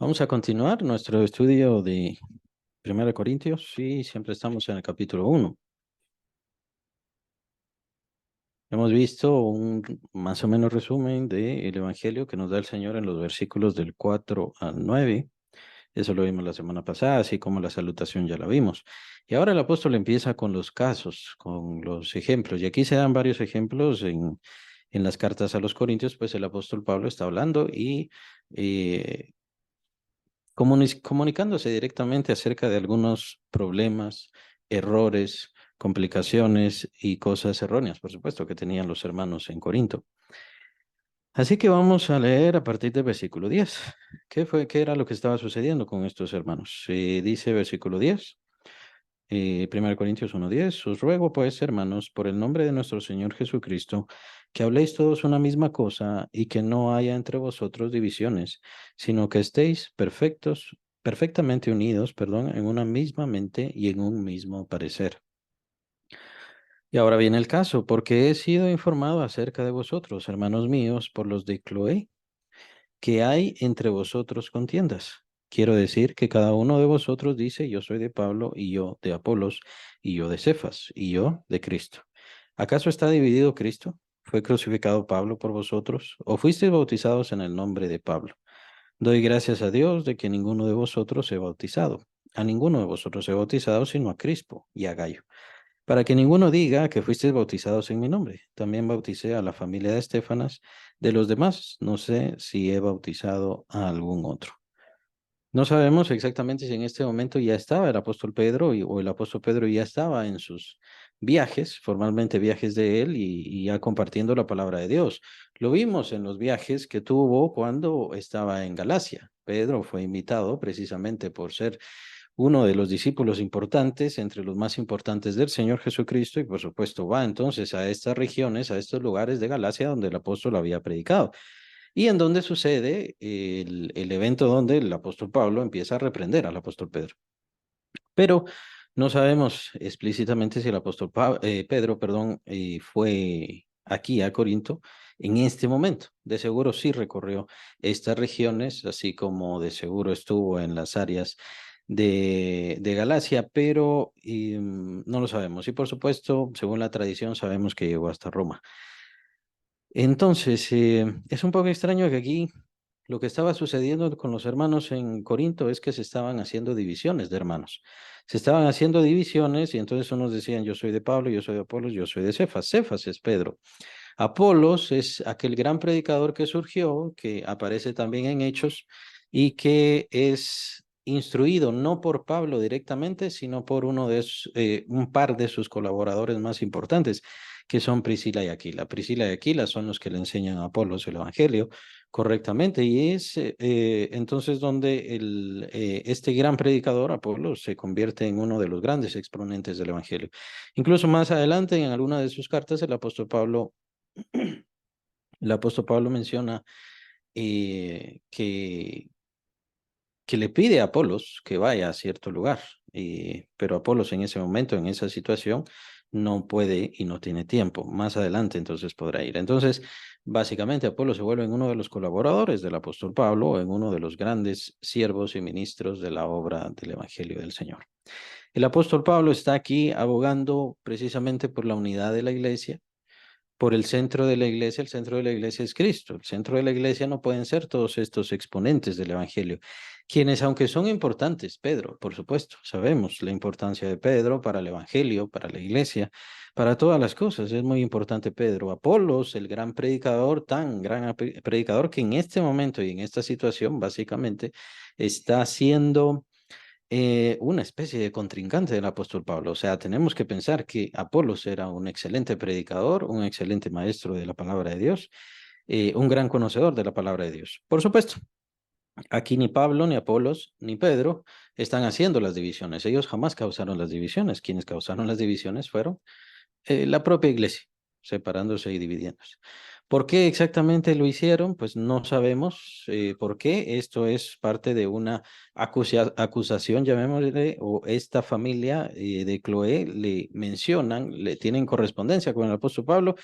Vamos a continuar nuestro estudio de 1 Corintios y siempre estamos en el capítulo 1. Hemos visto un más o menos resumen del Evangelio que nos da el Señor en los versículos del 4 al 9. Eso lo vimos la semana pasada, así como la salutación ya la vimos. Y ahora el apóstol empieza con los casos, con los ejemplos. Y aquí se dan varios ejemplos en las cartas a los Corintios, pues el apóstol Pablo está hablando y eh, comunicándose directamente acerca de algunos problemas, errores, complicaciones y cosas erróneas, por supuesto, que tenían los hermanos en Corinto. Así que vamos a leer a partir del versículo 10. ¿Qué era lo que estaba sucediendo con estos hermanos? Dice versículo 10. 1 Corintios 1:10, os ruego pues, hermanos, por el nombre de nuestro Señor Jesucristo, que habléis todos una misma cosa y que no haya entre vosotros divisiones, sino que estéis perfectamente unidos, en una misma mente y en un mismo parecer. Y ahora viene el caso, porque he sido informado acerca de vosotros, hermanos míos, por los de Cloé, que hay entre vosotros contiendas. Quiero decir que cada uno de vosotros dice, yo soy de Pablo, y yo de Apolos, y yo de Cefas, y yo de Cristo. ¿Acaso está dividido Cristo? ¿Fue crucificado Pablo por vosotros? ¿O fuisteis bautizados en el nombre de Pablo? Doy gracias a Dios de que ninguno de vosotros he bautizado. A ninguno de vosotros he bautizado, sino a Crispo y a Gayo, para que ninguno diga que fuisteis bautizados en mi nombre. También bauticé a la familia de Estefanas. De los demás, no sé si he bautizado a algún otro. No sabemos exactamente si en este momento ya estaba el apóstol Pedro o el apóstol Pedro ya estaba en sus viajes, formalmente viajes de él y ya compartiendo la palabra de Dios. Lo vimos en los viajes que tuvo cuando estaba en Galacia. Pedro fue invitado precisamente por ser uno de los discípulos importantes, entre los más importantes del Señor Jesucristo, y por supuesto va entonces a estas regiones, a estos lugares de Galacia donde el apóstol había predicado, y en donde sucede el evento donde el apóstol Pablo empieza a reprender al apóstol Pedro. Pero no sabemos explícitamente si el apóstol Pedro, fue aquí a Corinto en este momento. De seguro sí recorrió estas regiones, así como de seguro estuvo en las áreas de Galacia, pero no lo sabemos. Y por supuesto, según la tradición, sabemos que llegó hasta Roma. Entonces, es un poco extraño que aquí lo que estaba sucediendo con los hermanos en Corinto es que se estaban haciendo divisiones de hermanos. Se estaban haciendo divisiones y entonces unos decían, yo soy de Pablo, yo soy de Apolos, yo soy de Cefas. Cefas es Pedro. Apolos es aquel gran predicador que surgió, que aparece también en Hechos y que es instruido no por Pablo directamente, sino por un par de sus colaboradores más importantes, que son Priscila y Aquila. Priscila y Aquila son los que le enseñan a Apolos el Evangelio correctamente y es entonces donde este gran predicador, Apolos, se convierte en uno de los grandes exponentes del Evangelio. Incluso más adelante, en alguna de sus cartas, el apóstol Pablo menciona que le pide a Apolos que vaya a cierto lugar, pero Apolos en ese momento, en esa situación, no puede y no tiene tiempo. Más adelante entonces podrá ir. Entonces, básicamente Apolos se vuelve en uno de los colaboradores del apóstol Pablo, en uno de los grandes siervos y ministros de la obra del Evangelio del Señor. El apóstol Pablo está aquí abogando precisamente por la unidad de la iglesia, por el centro de la iglesia. El centro de la iglesia es Cristo. El centro de la iglesia no pueden ser todos estos exponentes del Evangelio, quienes, aunque son importantes, Pedro, por supuesto, sabemos la importancia de Pedro para el Evangelio, para la iglesia, para todas las cosas. Es muy importante Pedro. Apolos, el gran predicador, tan gran predicador que en este momento y en esta situación, básicamente, está siendo una especie de contrincante del apóstol Pablo. O sea, tenemos que pensar que Apolos era un excelente predicador, un excelente maestro de la palabra de Dios, un gran conocedor de la palabra de Dios. Por supuesto, aquí ni Pablo, ni Apolos, ni Pedro están haciendo las divisiones. Ellos jamás causaron las divisiones. Quienes causaron las divisiones fueron la propia iglesia, separándose y dividiéndose. ¿Por qué exactamente lo hicieron? Pues no sabemos por qué. Esto es parte de una acusación, llamémosle, o esta familia de Cloé le mencionan, le tienen correspondencia con el apóstol Pablo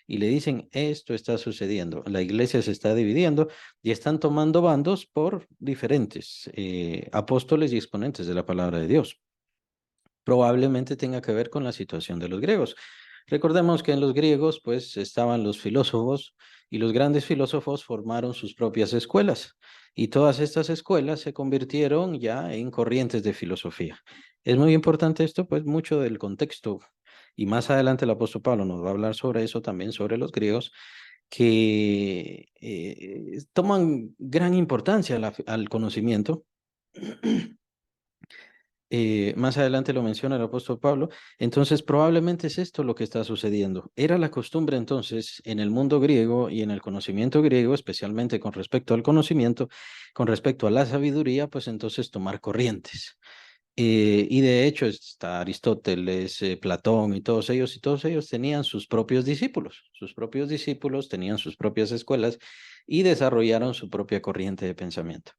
y le dicen, esto está sucediendo, la iglesia se está dividiendo y están tomando bandos por diferentes apóstoles y exponentes de la palabra de Dios. Probablemente tenga que ver con la situación de los griegos. Recordemos que en los griegos pues estaban los filósofos y los grandes filósofos formaron sus propias escuelas y todas estas escuelas se convirtieron ya en corrientes de filosofía. Es muy importante esto, pues mucho del contexto, y más adelante el apóstol Pablo nos va a hablar sobre eso también, sobre los griegos, que toman gran importancia al conocimiento. Más adelante lo menciona el apóstol Pablo, entonces probablemente es esto lo que está sucediendo. Era la costumbre entonces en el mundo griego y en el conocimiento griego, especialmente con respecto al conocimiento, con respecto a la sabiduría, pues entonces tomar corrientes. Y de hecho está Aristóteles, Platón y todos ellos tenían sus propios discípulos tenían sus propias escuelas y desarrollaron su propia corriente de pensamiento.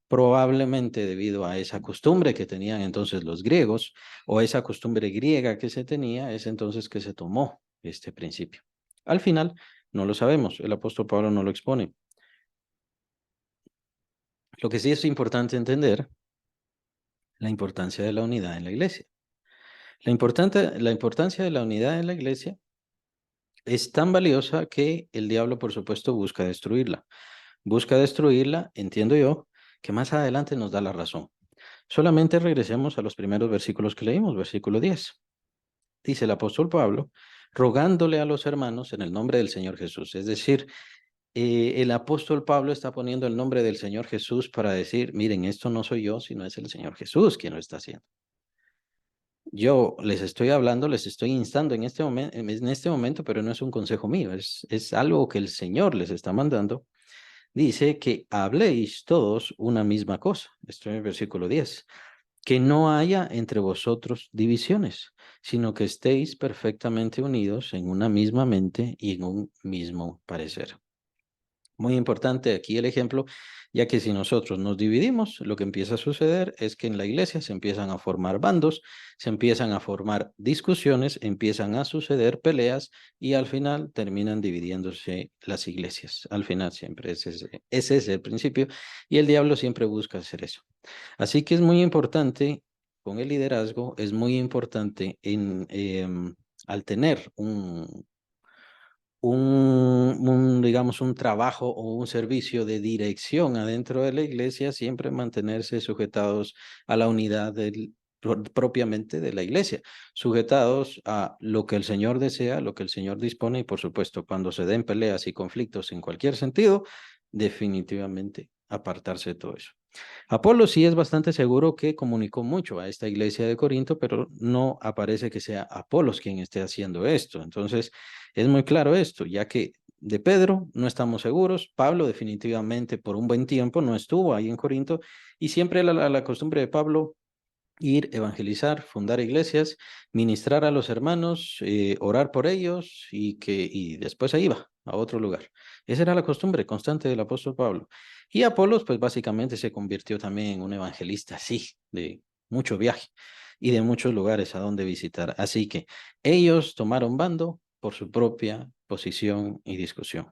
Probablemente debido a esa costumbre que tenían entonces los griegos o esa costumbre griega que se tenía, es entonces que se tomó este principio. Al final, no lo sabemos, el apóstol Pablo no lo expone. Lo que sí es importante entender, la importancia de la unidad en la iglesia. La importancia de la unidad en la iglesia es tan valiosa que el diablo, por supuesto, busca destruirla. Busca destruirla, entiendo yo, que más adelante nos da la razón. Solamente regresemos a los primeros versículos que leímos, versículo 10. Dice el apóstol Pablo, rogándole a los hermanos en el nombre del Señor Jesús. Es decir, el apóstol Pablo está poniendo el nombre del Señor Jesús para decir, miren, esto no soy yo, sino es el Señor Jesús quien lo está haciendo. Yo les estoy hablando, les estoy instando en este momento, pero no es un consejo mío, es algo que el Señor les está mandando. Dice que habléis todos una misma cosa. Esto en el versículo 10. Que no haya entre vosotros divisiones, sino que estéis perfectamente unidos en una misma mente y en un mismo parecer. Muy importante aquí el ejemplo, ya que si nosotros nos dividimos, lo que empieza a suceder es que en la iglesia se empiezan a formar bandos, se empiezan a formar discusiones, empiezan a suceder peleas y al final terminan dividiéndose las iglesias. Al final siempre ese es el principio y el diablo siempre busca hacer eso. Así que es muy importante con el liderazgo, es muy importante al tener digamos, un trabajo o un servicio de dirección adentro de la iglesia, siempre mantenerse sujetados a la unidad propiamente de la iglesia, sujetados a lo que el Señor desea, lo que el Señor dispone y por supuesto cuando se den peleas y conflictos en cualquier sentido, definitivamente apartarse de todo eso. Apolo sí es bastante seguro que comunicó mucho a esta iglesia de Corinto, pero no aparece que sea Apolos quien esté haciendo esto. Entonces, es muy claro esto, ya que de Pedro no estamos seguros, Pablo definitivamente por un buen tiempo no estuvo ahí en Corinto y siempre la costumbre de Pablo ir, evangelizar, fundar iglesias, ministrar a los hermanos, orar por ellos y después ahí va a otro lugar. Esa era la costumbre constante del apóstol Pablo. Y Apolos, pues básicamente se convirtió también en un evangelista, sí, de mucho viaje y de muchos lugares a donde visitar. Así que ellos tomaron bando por su propia posición y discusión.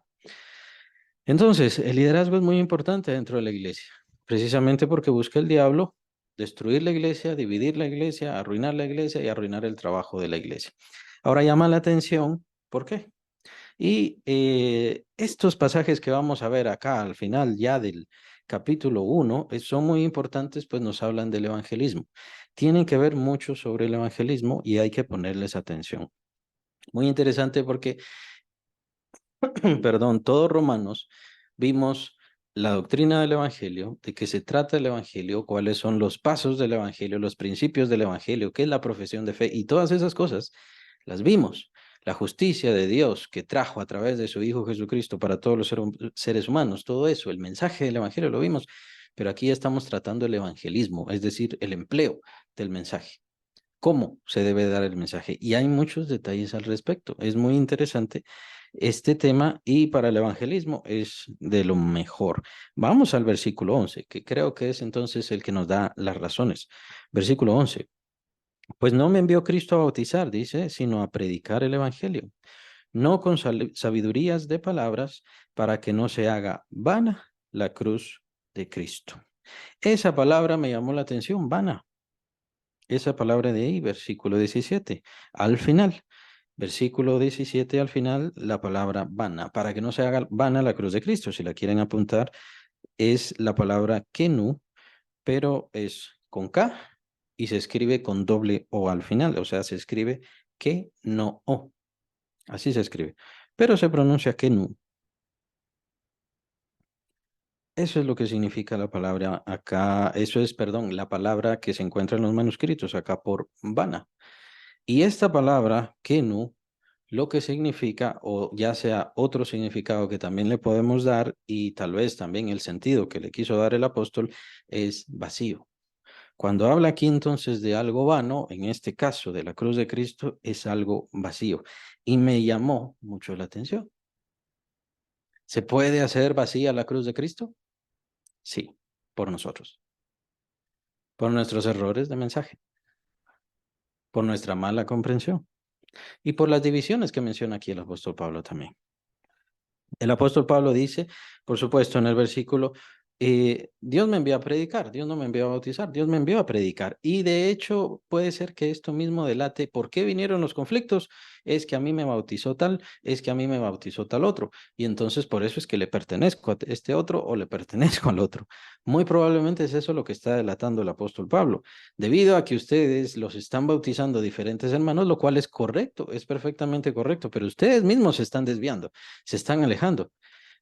Entonces, el liderazgo es muy importante dentro de la iglesia, precisamente porque busca el diablo destruir la iglesia, dividir la iglesia, arruinar la iglesia y arruinar el trabajo de la iglesia. Ahora llama la atención, ¿por qué? Y estos pasajes que vamos a ver acá al final ya del capítulo 1 son muy importantes, pues nos hablan del evangelismo. Tienen que ver mucho sobre el evangelismo y hay que ponerles atención. Muy interesante porque perdón, todos Romanos, vimos la doctrina del Evangelio, de qué se trata el Evangelio, cuáles son los pasos del Evangelio, los principios del Evangelio, qué es la profesión de fe y todas esas cosas las vimos. La justicia de Dios que trajo a través de su Hijo Jesucristo para todos los seres humanos, todo eso, el mensaje del Evangelio lo vimos, pero aquí estamos tratando el evangelismo, es decir, el empleo del mensaje. cómo se debe dar el mensaje. Y hay muchos detalles al respecto. Es muy interesante este tema y para el evangelismo es de lo mejor. Vamos al versículo 11, que creo que es entonces el que nos da las razones. Versículo 11. Pues no me envió Cristo a bautizar, dice, sino a predicar el evangelio, no con sabidurías de palabras, para que no se haga vana la cruz de Cristo. Esa palabra me llamó la atención, vana. Esa palabra de ahí, versículo 17, al final. Versículo 17 al final, la palabra vana, para que no se haga vana la cruz de Cristo. Si la quieren apuntar, es la palabra kenu, pero es con K y se escribe con doble O al final, o sea, se escribe que no O. Así se escribe, pero se pronuncia kenu. Eso es lo que significa la palabra acá, eso es, perdón, la palabra que se encuentra en los manuscritos acá por vana. Y esta palabra kenu lo que significa, o ya sea otro significado que también le podemos dar, y tal vez también el sentido que le quiso dar el apóstol, es vacío. Cuando habla aquí entonces de algo vano, en este caso de la cruz de Cristo, es algo vacío. Y me llamó mucho la atención. ¿Se puede hacer vacía la cruz de Cristo? Sí, por nosotros, por nuestros errores de mensaje, por nuestra mala comprensión y por las divisiones que menciona aquí el apóstol Pablo también. El apóstol Pablo dice, por supuesto, en el versículo, Dios me envió a predicar, Dios no me envió a bautizar, Dios me envió a predicar. Y de hecho puede ser que esto mismo delate por qué vinieron los conflictos. Es que a mí me bautizó tal, es que a mí me bautizó tal otro. Y entonces por eso es que le pertenezco a este otro o le pertenezco al otro. Muy probablemente es eso lo que está delatando el apóstol Pablo. Debido a que ustedes los están bautizando diferentes hermanos, lo cual es correcto, es perfectamente correcto, pero ustedes mismos se están desviando, se están alejando.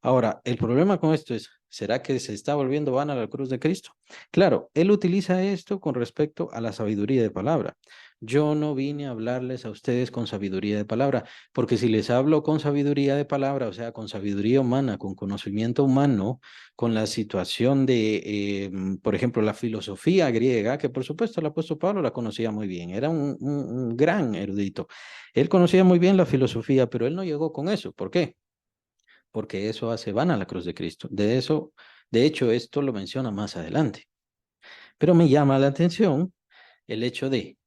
Ahora, el problema con esto es, ¿será que se está volviendo vana la cruz de Cristo? Claro, él utiliza esto con respecto a la sabiduría de palabra. Yo no vine a hablarles a ustedes con sabiduría de palabra, porque si les hablo con sabiduría de palabra, o sea, con sabiduría humana, con conocimiento humano, con la situación de, por ejemplo, la filosofía griega, que por supuesto el apóstol Pablo la conocía muy bien, era un gran erudito. Él conocía muy bien la filosofía, pero él no llegó con eso. ¿Por qué? Porque eso hace vana la cruz de Cristo. De hecho, esto lo menciona más adelante. Pero me llama la atención el hecho de,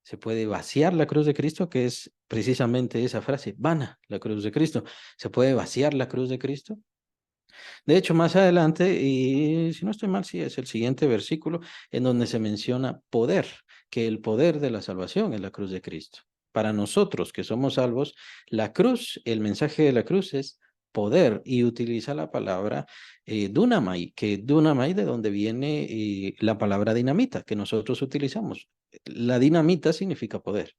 se puede vaciar la cruz de Cristo, que es precisamente esa frase, vana la cruz de Cristo. Se puede vaciar la cruz de Cristo. De hecho, más adelante, y si no estoy mal, sí, es el siguiente versículo en donde se menciona poder, que el poder de la salvación es la cruz de Cristo. Para nosotros que somos salvos, la cruz, el mensaje de la cruz es poder y utiliza la palabra dunamai, que dunamai de donde viene la palabra dinamita que nosotros utilizamos. La dinamita significa poder,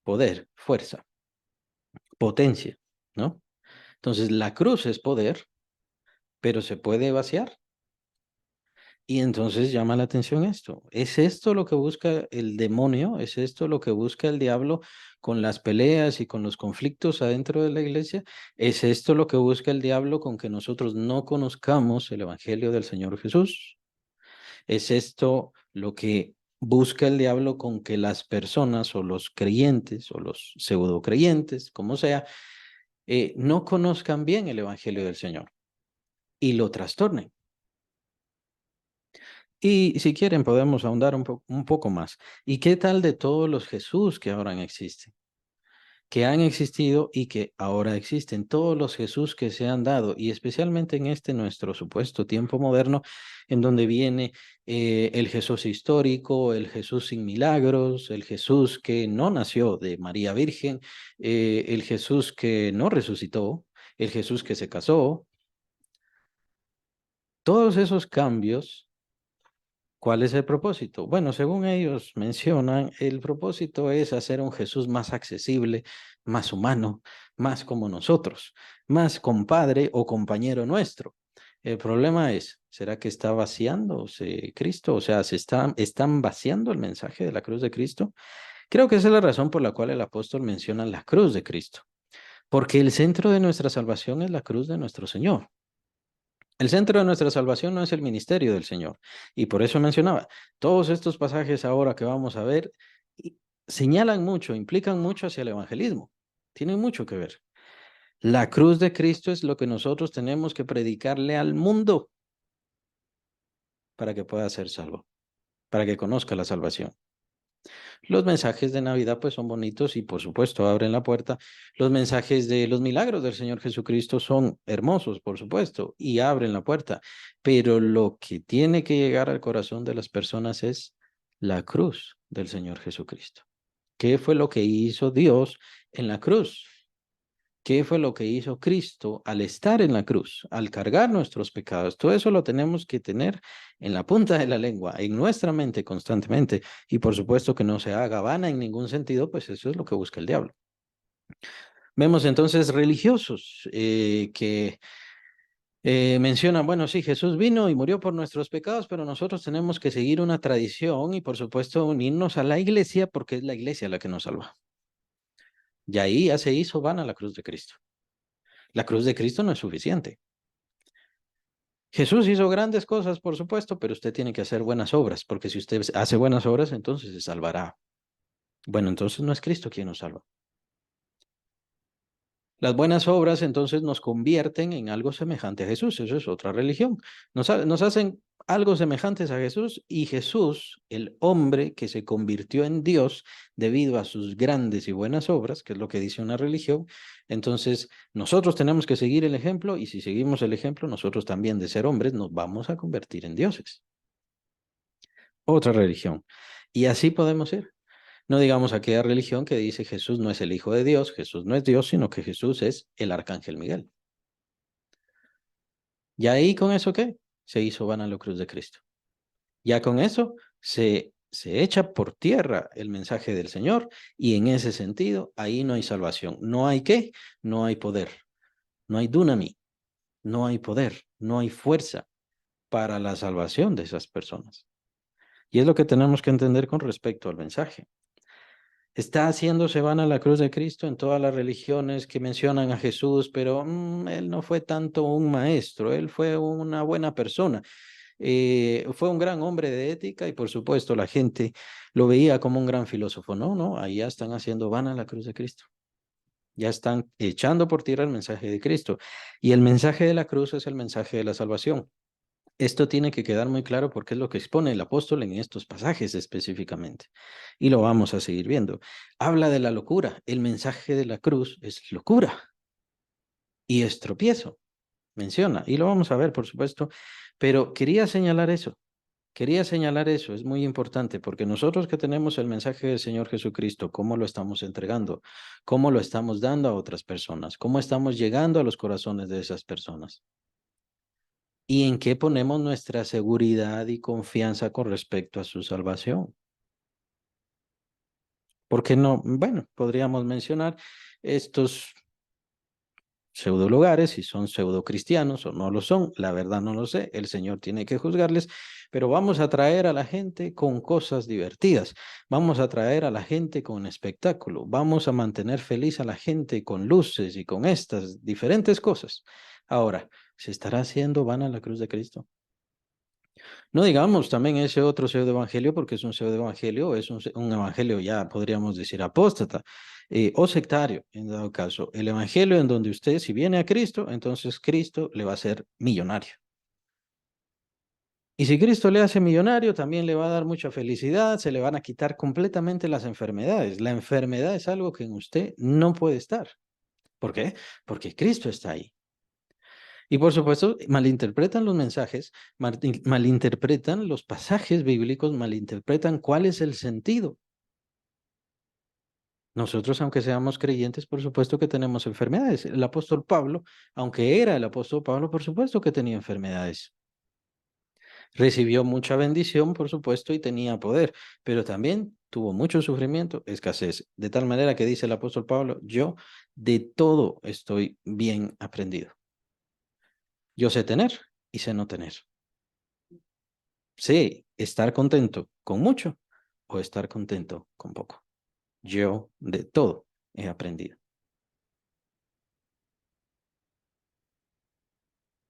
poder, fuerza, potencia, ¿no? Entonces, la cruz es poder, pero se puede vaciar. Y entonces llama la atención esto. ¿Es esto lo que busca el demonio? ¿Es esto lo que busca el diablo con las peleas y con los conflictos adentro de la iglesia? ¿Es esto lo que busca el diablo con que nosotros no conozcamos el Evangelio del Señor Jesús? ¿Es esto lo que busca el diablo con que las personas o los creyentes o los pseudo creyentes, como sea, no conozcan bien el Evangelio del Señor y lo trastornen? Y si quieren, podemos ahondar un poco más. ¿Y qué tal de todos los Jesús que ahora existen? Que han existido y que ahora existen, todos los Jesús que se han dado, y especialmente en este nuestro supuesto tiempo moderno, en donde viene el Jesús histórico, el Jesús sin milagros, el Jesús que no nació de María Virgen, el Jesús que no resucitó, el Jesús que se casó. Todos esos cambios. ¿Cuál es el propósito? Bueno, según ellos mencionan, el propósito es hacer un Jesús más accesible, más humano, más como nosotros, más compadre o compañero nuestro. El problema es, ¿será que está vaciándose Cristo? O sea, ¿están vaciando el mensaje de la cruz de Cristo? Creo que esa es la razón por la cual el apóstol menciona la cruz de Cristo, porque el centro de nuestra salvación es la cruz de nuestro Señor. El centro de nuestra salvación no es el ministerio del Señor. Y por eso mencionaba, todos estos pasajes ahora que vamos a ver señalan mucho, implican mucho hacia el evangelismo. Tienen mucho que ver. La cruz de Cristo es lo que nosotros tenemos que predicarle al mundo para que pueda ser salvo, para que conozca la salvación. Los mensajes de Navidad pues son bonitos y por supuesto abren la puerta. Los mensajes de los milagros del Señor Jesucristo son hermosos, por supuesto, y abren la puerta. Pero lo que tiene que llegar al corazón de las personas es la cruz del Señor Jesucristo. ¿Qué fue lo que hizo Dios en la cruz? ¿Qué fue lo que hizo Cristo al estar en la cruz, al cargar nuestros pecados? Todo eso lo tenemos que tener en la punta de la lengua, en nuestra mente constantemente. Y por supuesto que no se haga vana en ningún sentido, pues eso es lo que busca el diablo. Vemos entonces religiosos que mencionan, bueno, sí, Jesús vino y murió por nuestros pecados, pero nosotros tenemos que seguir una tradición y por supuesto unirnos a la iglesia porque es la iglesia la que nos salva. Y ahí ya se hizo vana la cruz de Cristo. La cruz de Cristo no es suficiente. Jesús hizo grandes cosas, por supuesto, pero usted tiene que hacer buenas obras, porque si usted hace buenas obras, entonces se salvará. Bueno, entonces no es Cristo quien nos salva. Las buenas obras entonces nos convierten en algo semejante a Jesús. Eso es otra religión. Nos hacen algo semejantes a Jesús y Jesús, el hombre que se convirtió en Dios debido a sus grandes y buenas obras, que es lo que dice una religión. Entonces nosotros tenemos que seguir el ejemplo y si seguimos el ejemplo, nosotros también de ser hombres nos vamos a convertir en dioses. Otra religión. Y así podemos ir. No digamos aquella religión que dice Jesús no es el Hijo de Dios, Jesús no es Dios, sino que Jesús es el Arcángel Miguel. Y ahí con eso, ¿qué? Se hizo vana la cruz de Cristo. Ya con eso se echa por tierra el mensaje del Señor y en ese sentido ahí no hay salvación. No hay qué, no hay poder, no hay dunami, no hay poder, no hay fuerza para la salvación de esas personas. Y es lo que tenemos que entender con respecto al mensaje. Está haciéndose vana la cruz de Cristo en todas las religiones que mencionan a Jesús, pero él no fue tanto un maestro, él fue una buena persona. Fue un gran hombre de ética y por supuesto la gente lo veía como un gran filósofo. No, no, ahí ya están haciendo vana la cruz de Cristo. Ya están echando por tierra el mensaje de Cristo. Y el mensaje de la cruz es el mensaje de la salvación. Esto tiene que quedar muy claro porque es lo que expone el apóstol en estos pasajes específicamente. Y lo vamos a seguir viendo. Habla de la locura. El mensaje de la cruz es locura y es tropiezo. Menciona. Y lo vamos a ver, por supuesto. Pero quería señalar eso. Quería señalar eso. Es muy importante porque nosotros que tenemos el mensaje del Señor Jesucristo, ¿cómo lo estamos entregando? ¿Cómo lo estamos dando a otras personas? ¿Cómo estamos llegando a los corazones de esas personas? ¿Y en qué ponemos nuestra seguridad y confianza con respecto a su salvación? ¿Por qué no? Bueno, podríamos mencionar estos pseudo lugares, si son pseudo cristianos o no lo son, la verdad no lo sé, el Señor tiene que juzgarles, pero vamos a traer a la gente con cosas divertidas, vamos a traer a la gente con espectáculo, vamos a mantener feliz a la gente con luces y con estas diferentes cosas. Ahora, ¿se estará haciendo vana la cruz de Cristo? No digamos también ese otro pseudo evangelio, porque es un pseudo evangelio, es un evangelio ya podríamos decir apóstata o sectario, en dado caso. El evangelio en donde usted, si viene a Cristo, entonces Cristo le va a hacer millonario. Y si Cristo le hace millonario, también le va a dar mucha felicidad, se le van a quitar completamente las enfermedades. La enfermedad es algo que en usted no puede estar. ¿Por qué? Porque Cristo está ahí. Y por supuesto, malinterpretan los mensajes, malinterpretan los pasajes bíblicos, malinterpretan cuál es el sentido. Nosotros, aunque seamos creyentes, por supuesto que tenemos enfermedades. El apóstol Pablo, aunque era el apóstol Pablo, por supuesto que tenía enfermedades. Recibió mucha bendición, por supuesto, y tenía poder, pero también tuvo mucho sufrimiento, escasez. De tal manera que dice el apóstol Pablo, yo de todo estoy bien aprendido. Yo sé tener y sé no tener. Sé estar contento con mucho o estar contento con poco. Yo de todo he aprendido.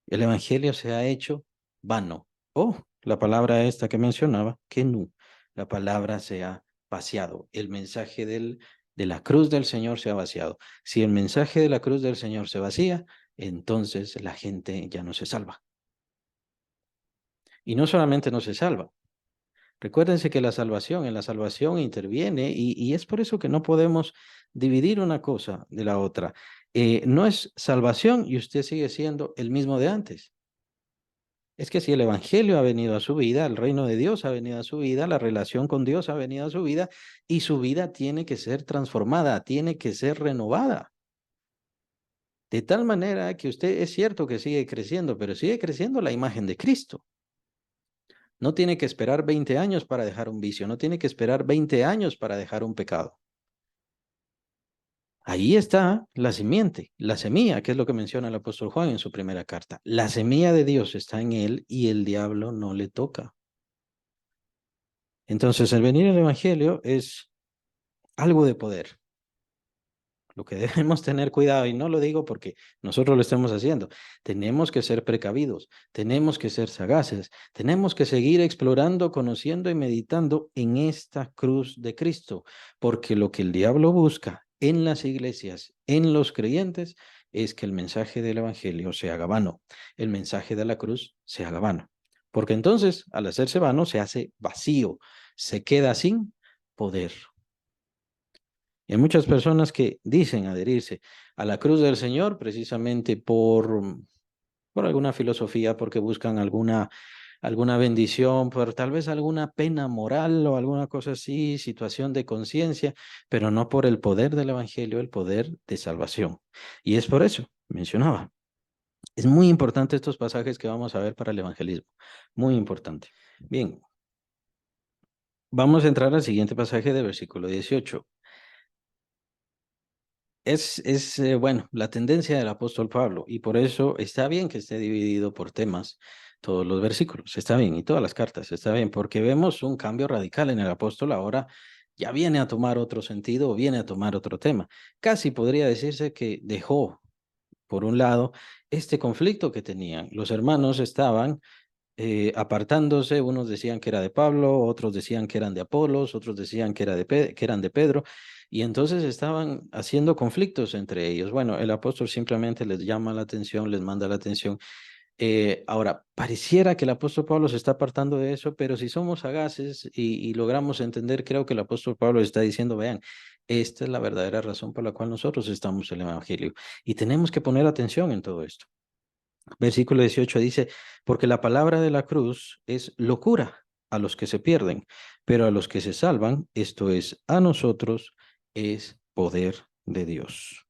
El evangelio se ha hecho vano. O la palabra esta que mencionaba, que no. La palabra se ha vaciado. El mensaje de la cruz del Señor se ha vaciado. Si el mensaje de la cruz del Señor se vacía, entonces la gente ya no se salva. Y no solamente no se salva. Recuérdense que en la salvación interviene y es por eso que no podemos dividir una cosa de la otra. No es salvación y usted sigue siendo el mismo de antes. Es que si el Evangelio ha venido a su vida, el reino de Dios ha venido a su vida, la relación con Dios ha venido a su vida y su vida tiene que ser transformada, tiene que ser renovada. De tal manera que usted es cierto que sigue creciendo, pero sigue creciendo la imagen de Cristo. No tiene que esperar 20 años para dejar un vicio, no tiene que esperar 20 años para dejar un pecado. Ahí está la simiente, la semilla, que es lo que menciona el apóstol Juan en su primera carta. La semilla de Dios está en él y el diablo no le toca. Entonces, el venir al Evangelio es algo de poder. Lo que debemos tener cuidado, y no lo digo porque nosotros lo estemos haciendo, tenemos que ser precavidos, tenemos que ser sagaces, tenemos que seguir explorando, conociendo y meditando en esta cruz de Cristo, porque lo que el diablo busca en las iglesias, en los creyentes, es que el mensaje del Evangelio se haga vano, el mensaje de la cruz se haga vano, porque entonces al hacerse vano se hace vacío, se queda sin poder. Y hay muchas personas que dicen adherirse a la cruz del Señor precisamente por alguna filosofía, porque buscan alguna bendición, por tal vez alguna pena moral o alguna cosa así, situación de conciencia, pero no por el poder del Evangelio, el poder de salvación. Y es por eso, mencionaba, es muy importante estos pasajes que vamos a ver para el evangelismo, muy importante. Bien, vamos a entrar al siguiente pasaje de versículo 18. Bueno, la tendencia del apóstol Pablo, y por eso está bien que esté dividido por temas todos los versículos, está bien, y todas las cartas, está bien, porque vemos un cambio radical en el apóstol ahora, ya viene a tomar otro sentido o viene a tomar otro tema. Casi podría decirse que dejó, por un lado, este conflicto que tenían. Los hermanos estaban apartándose, unos decían que era de Pablo, otros decían que eran de Apolos, otros decían que, que eran de Pedro, y entonces estaban haciendo conflictos entre ellos. Bueno, el apóstol simplemente les llama la atención, les manda la atención. Ahora, pareciera que el apóstol Pablo se está apartando de eso, pero si somos sagaces y logramos entender, creo que el apóstol Pablo está diciendo, vean, esta es la verdadera razón por la cual nosotros estamos en el Evangelio y tenemos que poner atención en todo esto. Versículo 18 dice, porque la palabra de la cruz es locura a los que se pierden, pero a los que se salvan, esto es, a nosotros, es poder de Dios.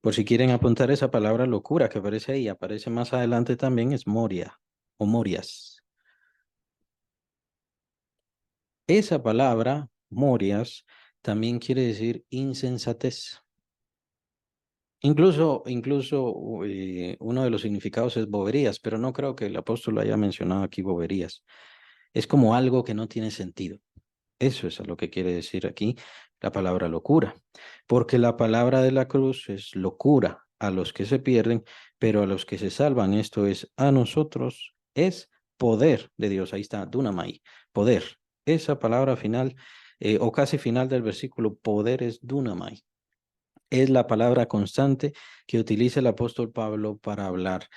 Por si quieren apuntar esa palabra locura que aparece ahí, aparece más adelante también, es moria o morias. Esa palabra, morias, también quiere decir insensatez. Incluso uno de los significados es boberías, pero no creo que el apóstol haya mencionado aquí boberías. Es como algo que no tiene sentido. Eso es lo que quiere decir aquí la palabra locura, porque la palabra de la cruz es locura a los que se pierden, pero a los que se salvan, esto es a nosotros, es poder de Dios. Ahí está, dunamai, poder. Esa palabra final o casi final del versículo, poder es dunamai. Es la palabra constante que utiliza el apóstol Pablo para hablar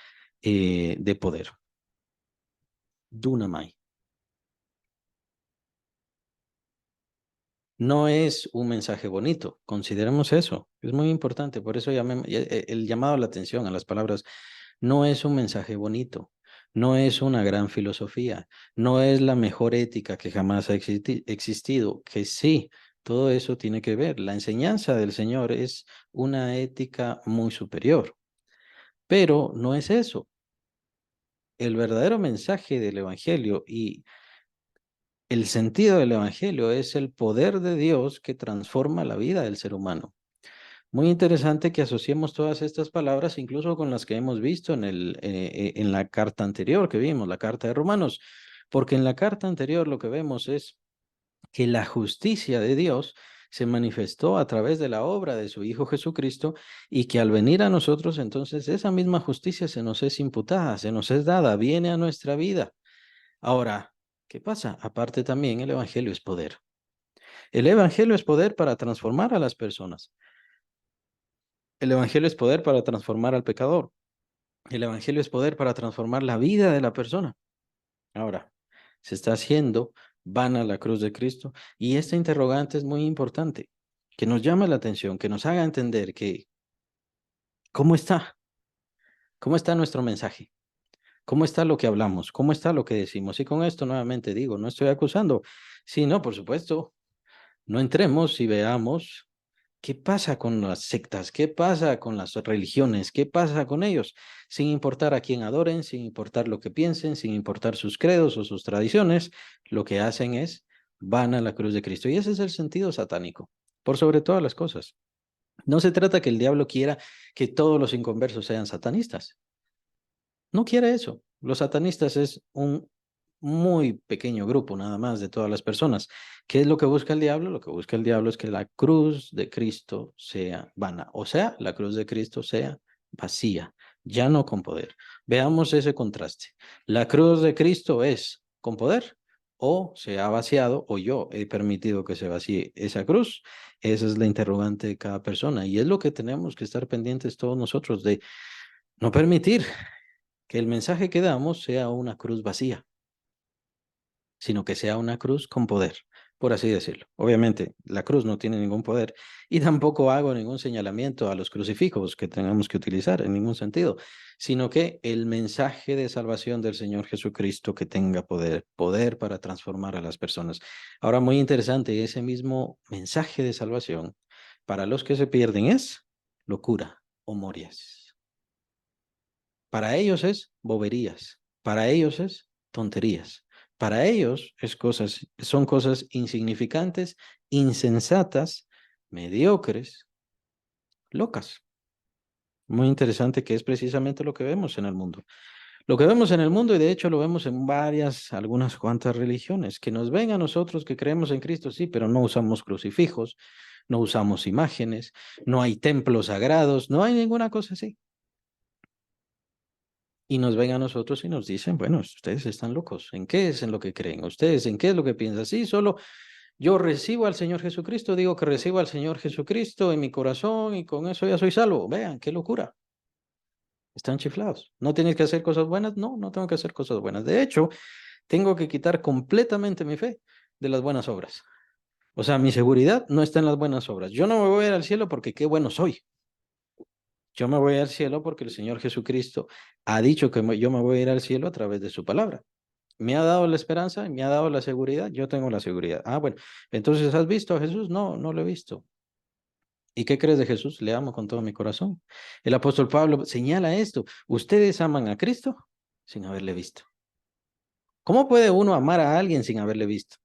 de poder. Dunamai. No es un mensaje bonito, consideremos eso, es muy importante, por eso el llamado a la atención a las palabras, no es un mensaje bonito, no es una gran filosofía, no es la mejor ética que jamás ha existido, que sí, todo eso tiene que ver, la enseñanza del Señor es una ética muy superior, pero no es eso. El verdadero mensaje del Evangelio y el sentido del Evangelio es el poder de Dios que transforma la vida del ser humano. Muy interesante que asociemos todas estas palabras, incluso con las que hemos visto en la carta anterior que vimos, la carta de Romanos, porque en la carta anterior lo que vemos es que la justicia de Dios se manifestó a través de la obra de su Hijo Jesucristo y que al venir a nosotros, entonces esa misma justicia se nos es imputada, se nos es dada, viene a nuestra vida. Ahora, ¿qué pasa? Aparte también el Evangelio es poder. El Evangelio es poder para transformar a las personas. El Evangelio es poder para transformar al pecador. El Evangelio es poder para transformar la vida de la persona. Ahora, se está haciendo vana la cruz de Cristo y esta interrogante es muy importante, que nos llame la atención, que nos haga entender que cómo está, cómo está nuestro mensaje, cómo está lo que hablamos, cómo está lo que decimos. Y con esto nuevamente digo, no estoy acusando, sino, por supuesto, no entremos y veamos qué pasa con las sectas, qué pasa con las religiones, qué pasa con ellos, sin importar a quién adoren, sin importar lo que piensen, sin importar sus credos o sus tradiciones, lo que hacen es van a la cruz de Cristo. Y ese es el sentido satánico, por sobre todas las cosas. No se trata que el diablo quiera que todos los inconversos sean satanistas. No quiere eso. Los satanistas es un muy pequeño grupo nada más de todas las personas. ¿Qué es lo que busca el diablo? Lo que busca el diablo es que la cruz de Cristo sea vana, o sea, la cruz de Cristo sea vacía, ya no con poder. Veamos ese contraste. La cruz de Cristo es con poder o se ha vaciado o yo he permitido que se vacíe esa cruz. Esa es la interrogante de cada persona y es lo que tenemos que estar pendientes todos nosotros de no permitir que el mensaje que damos sea una cruz vacía, sino que sea una cruz con poder, por así decirlo. Obviamente, la cruz no tiene ningún poder y tampoco hago ningún señalamiento a los crucifijos que tengamos que utilizar en ningún sentido, sino que el mensaje de salvación del Señor Jesucristo que tenga poder, poder para transformar a las personas. Ahora, muy interesante, ese mismo mensaje de salvación para los que se pierden es locura o morias. Para ellos es boberías, para ellos es tonterías, para ellos es cosas, son cosas insignificantes, insensatas, mediocres, locas. Muy interesante que es precisamente lo que vemos en el mundo. Lo que vemos en el mundo y de hecho lo vemos en varias, algunas cuantas religiones, que nos ven a nosotros que creemos en Cristo, sí, pero no usamos crucifijos, no usamos imágenes, no hay templos sagrados, no hay ninguna cosa así. Y nos ven a nosotros y nos dicen, bueno, ustedes están locos. ¿En qué es en lo que creen? ¿Ustedes en qué es lo que piensan? Sí, solo yo recibo al Señor Jesucristo, digo que recibo al Señor Jesucristo en mi corazón y con eso ya soy salvo. Vean, qué locura. Están chiflados. ¿No tienes que hacer cosas buenas? No, no tengo que hacer cosas buenas. De hecho, tengo que quitar completamente mi fe de las buenas obras. O sea, mi seguridad no está en las buenas obras. Yo no me voy a ir al cielo porque qué bueno soy. Yo me voy al cielo porque el Señor Jesucristo ha dicho que yo me voy a ir al cielo a través de su palabra. Me ha dado la esperanza, me ha dado la seguridad, yo tengo la seguridad. Ah, bueno, entonces, ¿has visto a Jesús? No, no lo he visto. ¿Y qué crees de Jesús? Le amo con todo mi corazón. El apóstol Pablo señala esto. Ustedes aman a Cristo sin haberle visto. ¿Cómo puede uno amar a alguien sin haberle visto?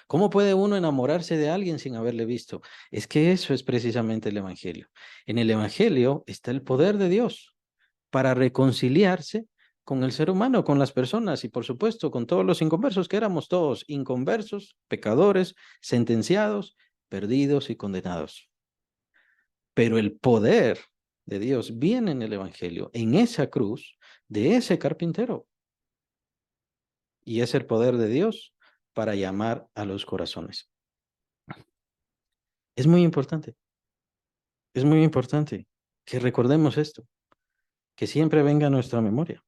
¿Cómo puede uno enamorarse de alguien sin haberle visto? Es que eso es precisamente el Evangelio. En el Evangelio está el poder de Dios para reconciliarse con el ser humano, con las personas y por supuesto con todos los inconversos, que éramos todos inconversos, pecadores, sentenciados, perdidos y condenados. Pero el poder de Dios viene en el Evangelio, en esa cruz de ese carpintero. Y es el poder de Dios para llamar a los corazones. Es muy importante que recordemos esto, que siempre venga a nuestra memoria.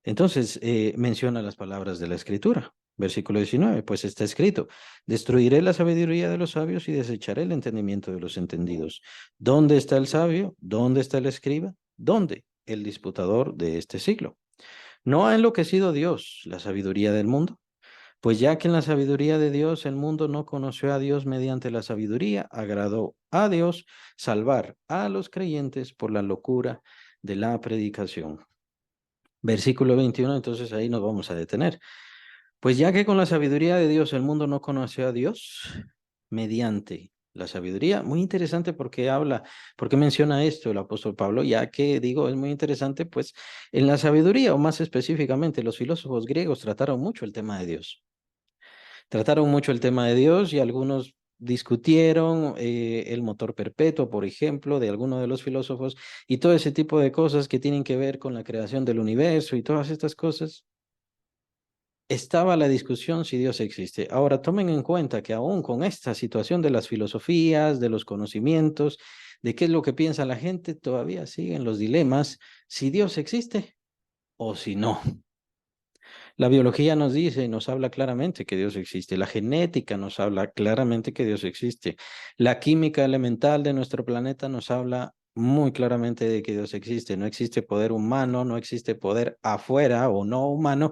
Entonces, menciona las palabras de la Escritura. Versículo 19, pues está escrito, destruiré la sabiduría de los sabios y desecharé el entendimiento de los entendidos. ¿Dónde está el sabio? ¿Dónde está el escriba? ¿Dónde? El disputador de este siglo. ¿No ha enloquecido Dios la sabiduría del mundo? Pues ya que en la sabiduría de Dios el mundo no conoció a Dios mediante la sabiduría, agradó a Dios salvar a los creyentes por la locura de la predicación. Versículo 21, entonces ahí nos vamos a detener. Pues ya que con la sabiduría de Dios el mundo no conoció a Dios, mediante la sabiduría, muy interesante porque habla, porque menciona esto el apóstol Pablo, ya que digo, es muy interesante, pues en la sabiduría, o más específicamente, los filósofos griegos trataron mucho el tema de Dios. Trataron mucho el tema de Dios y algunos discutieron el motor perpetuo, por ejemplo, de alguno de los filósofos, y todo ese tipo de cosas que tienen que ver con la creación del universo y todas estas cosas, estaba la discusión si Dios existe. Ahora, tomen en cuenta que aún con esta situación de las filosofías, de los conocimientos, de qué es lo que piensa la gente, todavía siguen los dilemas si Dios existe o si no. La biología nos dice, nos habla claramente que Dios existe. La genética nos habla claramente que Dios existe. La química elemental de nuestro planeta nos habla muy claramente de que Dios existe. No existe poder humano, no existe poder afuera o no humano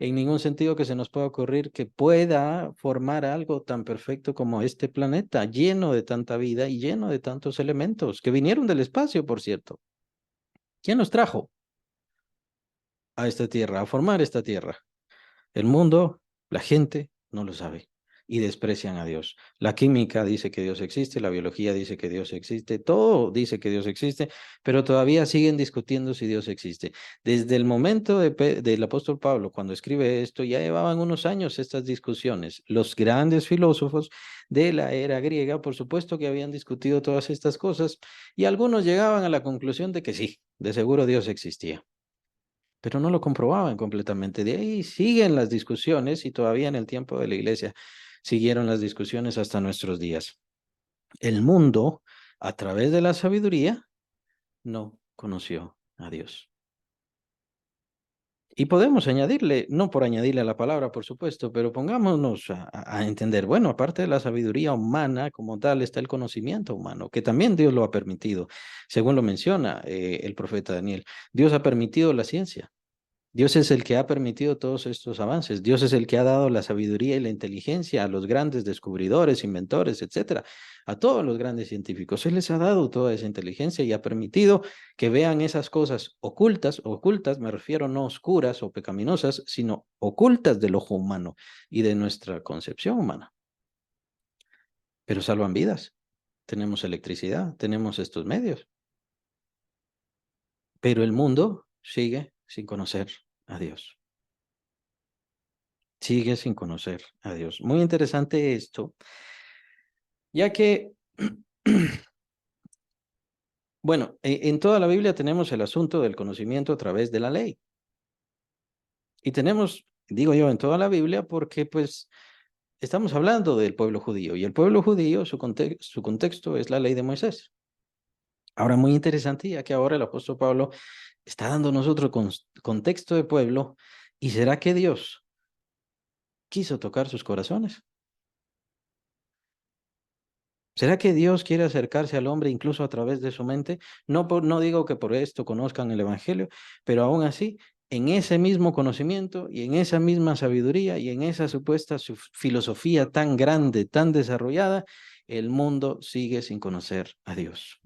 en ningún sentido que se nos pueda ocurrir que pueda formar algo tan perfecto como este planeta, lleno de tanta vida y lleno de tantos elementos que vinieron del espacio, por cierto. ¿Quién los trajo a esta tierra, a formar esta tierra? El mundo, la gente, no lo sabe y desprecian a Dios. La química dice que Dios existe, la biología dice que Dios existe, todo dice que Dios existe, pero todavía siguen discutiendo si Dios existe. Desde el momento del apóstol Pablo, cuando escribe esto, ya llevaban unos años estas discusiones. Los grandes filósofos de la era griega, por supuesto que habían discutido todas estas cosas y algunos llegaban a la conclusión de que sí, de seguro Dios existía, pero no lo comprobaban completamente. De ahí siguen las discusiones y todavía en el tiempo de la iglesia siguieron las discusiones hasta nuestros días. El mundo, a través de la sabiduría, no conoció a Dios. Y podemos añadirle, no por añadirle a la palabra, por supuesto, pero pongámonos a entender, bueno, aparte de la sabiduría humana como tal, está el conocimiento humano, que también Dios lo ha permitido, según lo menciona el profeta Daniel. Dios ha permitido la ciencia. Dios es el que ha permitido todos estos avances. Dios es el que ha dado la sabiduría y la inteligencia a los grandes descubridores, inventores, etcétera, a todos los grandes científicos. Él les ha dado toda esa inteligencia y ha permitido que vean esas cosas ocultas, ocultas, me refiero no oscuras o pecaminosas, sino ocultas del ojo humano y de nuestra concepción humana. Pero salvan vidas. Tenemos electricidad, tenemos estos medios. Pero el mundo sigue sin conocer a Dios. Sigue sin conocer a Dios. Muy interesante esto, ya que, bueno, en toda la Biblia tenemos el asunto del conocimiento a través de la ley. Y tenemos, digo yo, en toda la Biblia porque pues estamos hablando del pueblo judío y el pueblo judío, su contexto es la ley de Moisés. Ahora, muy interesante, ya que ahora el apóstol Pablo está dándonos otro contexto de pueblo. ¿Y será que Dios quiso tocar sus corazones? ¿Será que Dios quiere acercarse al hombre incluso a través de su mente? No digo que por esto conozcan el Evangelio, pero aún así, en ese mismo conocimiento y en esa misma sabiduría y en esa supuesta filosofía tan grande, tan desarrollada, el mundo sigue sin conocer a Dios.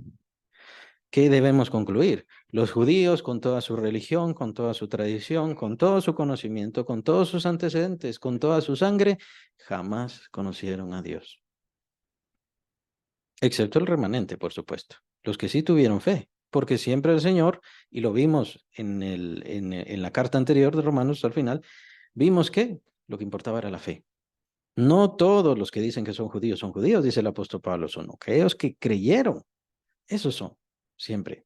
¿Qué debemos concluir? Los judíos, con toda su religión, con toda su tradición, con todo su conocimiento, con todos sus antecedentes, con toda su sangre, jamás conocieron a Dios. Excepto el remanente, por supuesto. Los que sí tuvieron fe, porque siempre el Señor, y lo vimos en la carta anterior de Romanos al final, vimos que lo que importaba era la fe. No todos los que dicen que son judíos, dice el apóstol Pablo, son aquellos que creyeron. Esos son, siempre.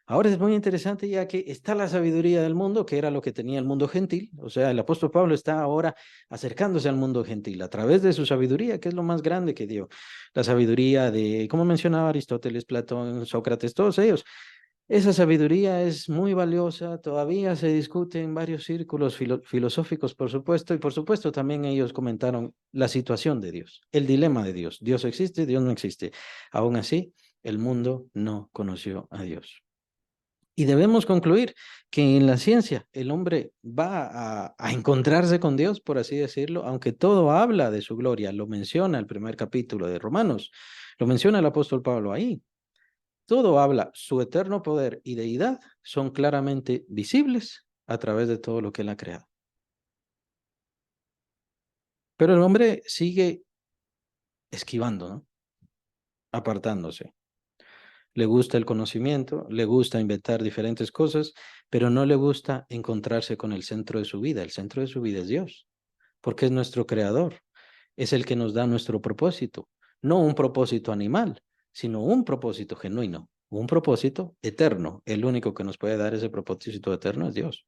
Ahora es muy interesante ya que está la sabiduría del mundo, que era lo que tenía el mundo gentil. O sea, el apóstol Pablo está ahora acercándose al mundo gentil a través de su sabiduría, que es lo más grande que dio. La sabiduría de, como mencionaba Aristóteles, Platón, Sócrates, todos ellos. Esa sabiduría es muy valiosa, todavía se discute en varios círculos filosóficos, por supuesto, y por supuesto también ellos comentaron la situación de Dios, el dilema de Dios. Dios existe, Dios no existe. Aún así, el mundo no conoció a Dios. Y debemos concluir que en la ciencia el hombre va a encontrarse con Dios, por así decirlo, aunque todo habla de su gloria, lo menciona el primer capítulo de Romanos, lo menciona el apóstol Pablo ahí. Todo habla, su eterno poder y deidad son claramente visibles a través de todo lo que él ha creado. Pero el hombre sigue esquivando, ¿no? Apartándose. Le gusta el conocimiento, le gusta inventar diferentes cosas, pero no le gusta encontrarse con el centro de su vida. El centro de su vida es Dios, porque es nuestro creador. es el que nos da nuestro propósito. No un propósito animal, sino un propósito genuino, un propósito eterno. El único que nos puede dar ese propósito eterno es Dios.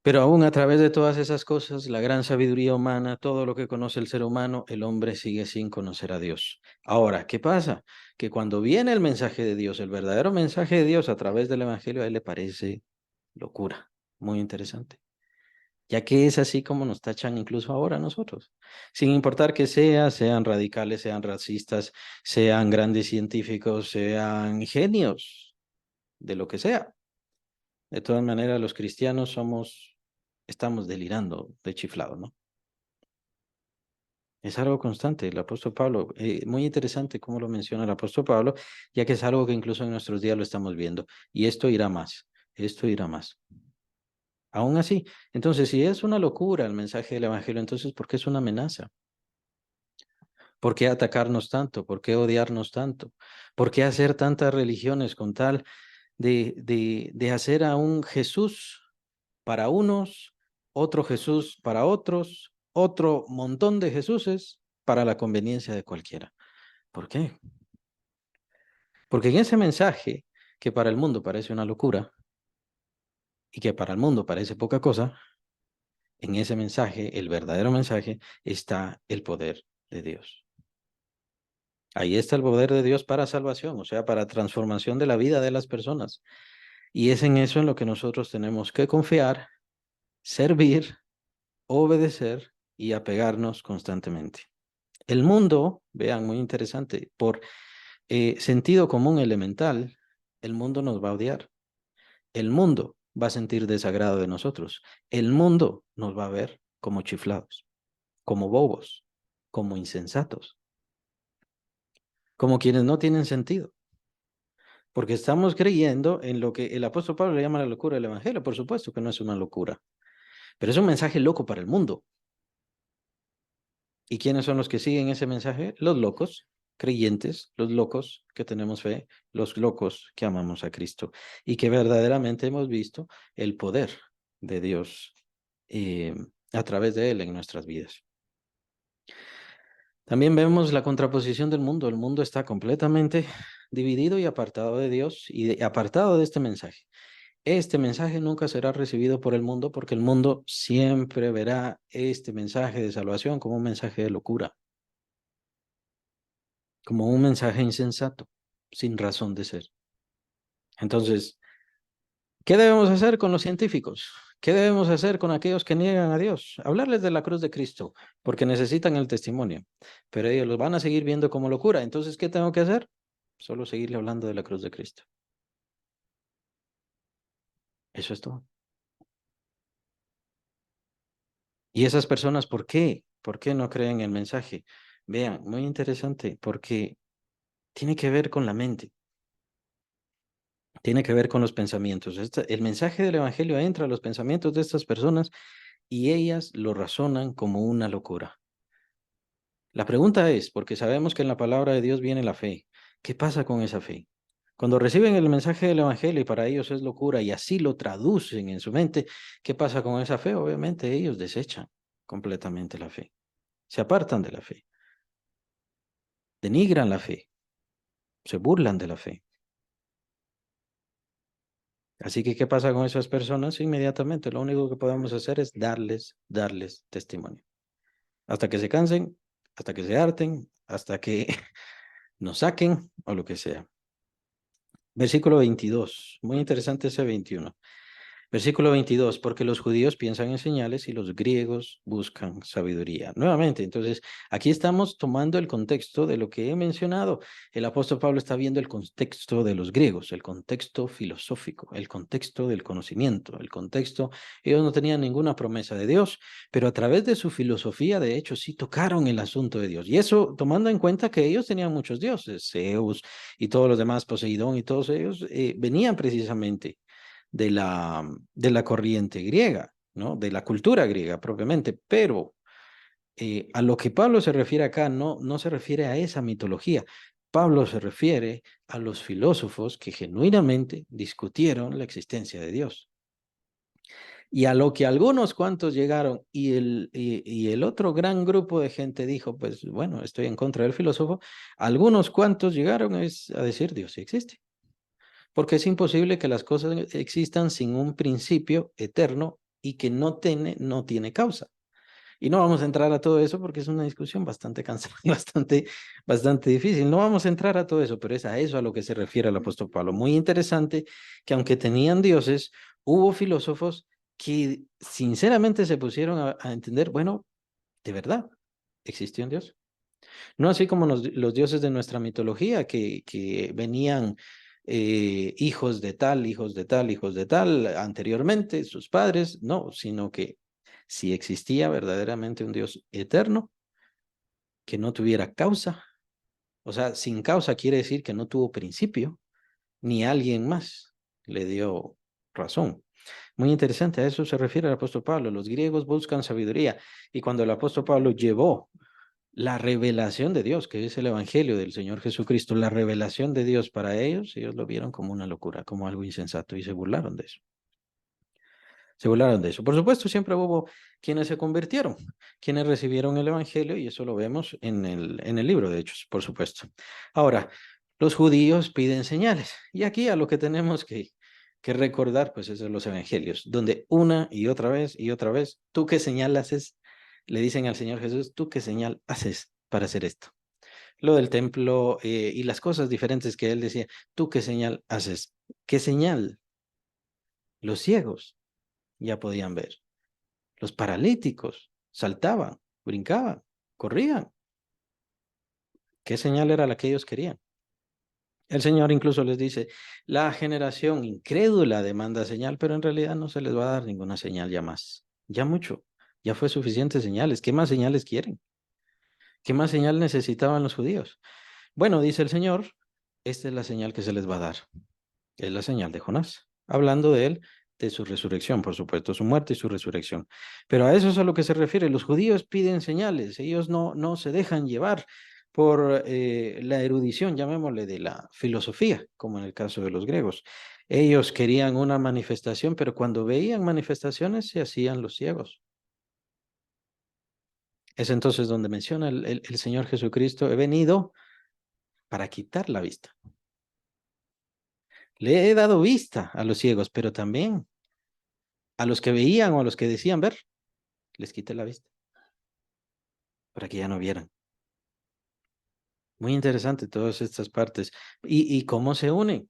Pero aún a través de todas esas cosas, la gran sabiduría humana, todo lo que conoce el ser humano, el hombre sigue sin conocer a Dios. Ahora, ¿qué pasa? Que cuando viene el mensaje de Dios, el verdadero mensaje de Dios a través del Evangelio, a él le parece locura. Muy interesante. Ya que es así como nos tachan incluso ahora a nosotros. Sin importar que sean radicales, sean racistas, sean grandes científicos, sean genios, de lo que sea. De todas maneras, los cristianos estamos delirando de chiflado, ¿no? Es algo constante, el apóstol Pablo, muy interesante cómo lo menciona el apóstol Pablo, ya que es algo que incluso en nuestros días lo estamos viendo, y esto irá más, esto irá más. Aún así, entonces, si es una locura el mensaje del Evangelio, entonces, ¿por qué es una amenaza? ¿Por qué atacarnos tanto? ¿Por qué odiarnos tanto? ¿Por qué hacer tantas religiones con tal de hacer a un Jesús para unos, otro Jesús para otros, otro montón de Jesuses para la conveniencia de cualquiera? ¿Por qué? Porque en ese mensaje, que para el mundo parece una locura y que para el mundo parece poca cosa, en ese mensaje, el verdadero mensaje, está el poder de Dios. Ahí está el poder de Dios para salvación, o sea, para transformación de la vida de las personas. Y es en eso en lo que nosotros tenemos que confiar, servir, obedecer y apegarnos constantemente. El mundo, vean, muy interesante, por sentido común elemental, el mundo nos va a odiar. El mundo va a sentir desagrado de nosotros. El mundo nos va a ver como chiflados, como bobos, como insensatos, como quienes no tienen sentido. Porque estamos creyendo en lo que el apóstol Pablo le llama la locura del Evangelio. Por supuesto que no es una locura, pero es un mensaje loco para el mundo. ¿Y quiénes son los que siguen ese mensaje? Los locos creyentes, los locos que tenemos fe, los locos que amamos a Cristo y que verdaderamente hemos visto el poder de Dios eh, a través de Él en nuestras vidas. También vemos la contraposición del mundo. El mundo está completamente dividido y apartado de Dios y apartado de este mensaje. Este mensaje nunca será recibido por el mundo porque el mundo siempre verá este mensaje de salvación como un mensaje de locura, como un mensaje insensato, sin razón de ser. Entonces, ¿qué debemos hacer con los científicos? ¿Qué debemos hacer con aquellos que niegan a Dios? Hablarles de la cruz de Cristo, porque necesitan el testimonio, pero ellos los van a seguir viendo como locura. Entonces, ¿qué tengo que hacer? Solo seguirle hablando de la cruz de Cristo. Eso es todo. ¿Y esas personas por qué? ¿Por qué no creen el mensaje? Vean, muy interesante, porque tiene que ver con la mente, tiene que ver con los pensamientos. El mensaje del Evangelio entra a los pensamientos de estas personas y ellas lo razonan como una locura. La pregunta es, porque sabemos que en la palabra de Dios viene la fe, ¿qué pasa con esa fe? Cuando reciben el mensaje del Evangelio y para ellos es locura y así lo traducen en su mente, ¿qué pasa con esa fe? Obviamente ellos desechan completamente la fe, se apartan de la fe, denigran la fe, se burlan de la fe. Así que, ¿qué pasa con esas personas? Inmediatamente, lo único que podemos hacer es darles testimonio. Hasta que se cansen, hasta que se harten, hasta que nos saquen o lo que sea. Versículo 22, muy interesante ese 21. Versículo 22, porque los judíos piensan en señales y los griegos buscan sabiduría. Nuevamente, entonces, aquí estamos tomando el contexto de lo que he mencionado. El apóstol Pablo está viendo el contexto de los griegos, el contexto filosófico, el contexto del conocimiento, el contexto. Ellos no tenían ninguna promesa de Dios, pero a través de su filosofía, de hecho, sí tocaron el asunto de Dios. Y eso tomando en cuenta que ellos tenían muchos dioses, Zeus y todos los demás, Poseidón y todos ellos, venían precisamente de la corriente griega, ¿no? De la cultura griega propiamente, pero a lo que Pablo se refiere acá no se refiere a esa mitología. Pablo se refiere a los filósofos que genuinamente discutieron la existencia de Dios. Y a lo que algunos cuantos llegaron y el otro gran grupo de gente dijo, pues bueno, estoy en contra del filósofo, algunos cuantos llegaron es a decir, Dios sí existe. Porque es imposible que las cosas existan sin un principio eterno y que no tiene causa. Y no vamos a entrar a todo eso porque es una discusión bastante cansada y bastante difícil. No vamos a entrar a todo eso, pero es a eso a lo que se refiere el apóstol Pablo. Muy interesante que aunque tenían dioses, hubo filósofos que sinceramente se pusieron a entender, bueno, de verdad, ¿existió un Dios? No así como los dioses de nuestra mitología, que venían hijos de tal, hijos de tal, hijos de tal, anteriormente, sus padres, no, sino que si existía verdaderamente un Dios eterno, que no tuviera causa, o sea, sin causa quiere decir que no tuvo principio, ni alguien más le dio razón. Muy interesante, a eso se refiere el apóstol Pablo. Los griegos buscan sabiduría y cuando el apóstol Pablo llevó la revelación de Dios, que es el Evangelio del Señor Jesucristo, la revelación de Dios para ellos, ellos lo vieron como una locura, como algo insensato y se burlaron de eso. Se burlaron de eso. Por supuesto, siempre hubo quienes se convirtieron, quienes recibieron el Evangelio y eso lo vemos en el libro de Hechos, por supuesto. Ahora, los judíos piden señales y aquí a lo que tenemos que recordar, pues es de los Evangelios, donde una y otra vez, ¿tú qué señal haces? Le dicen al Señor Jesús, ¿tú qué señal haces para hacer esto? Lo del templo y las cosas diferentes que él decía, ¿tú qué señal haces? ¿Qué señal? Los ciegos ya podían ver. Los paralíticos saltaban, brincaban, corrían. ¿Qué señal era la que ellos querían? El Señor incluso les dice, la generación incrédula demanda señal, pero en realidad no se les va a dar ninguna señal ya más. Ya mucho, ya fue suficiente señales. ¿Qué más señales quieren? ¿Qué más señal necesitaban los judíos? Bueno, dice el Señor, esta es la señal que se les va a dar. Es la señal de Jonás, hablando de él, de su resurrección, por supuesto, su muerte y su resurrección. Pero a eso es a lo que se refiere. Los judíos piden señales, ellos no se dejan llevar por la erudición, llamémosle, de la filosofía, como en el caso de los griegos. Ellos querían una manifestación, pero cuando veían manifestaciones se hacían los ciegos. Es entonces donde menciona el Señor Jesucristo, he venido para quitar la vista. Le he dado vista a los ciegos, pero también a los que veían o a los que decían ver, les quité la vista para que ya no vieran. Muy interesante todas estas partes. Y cómo se une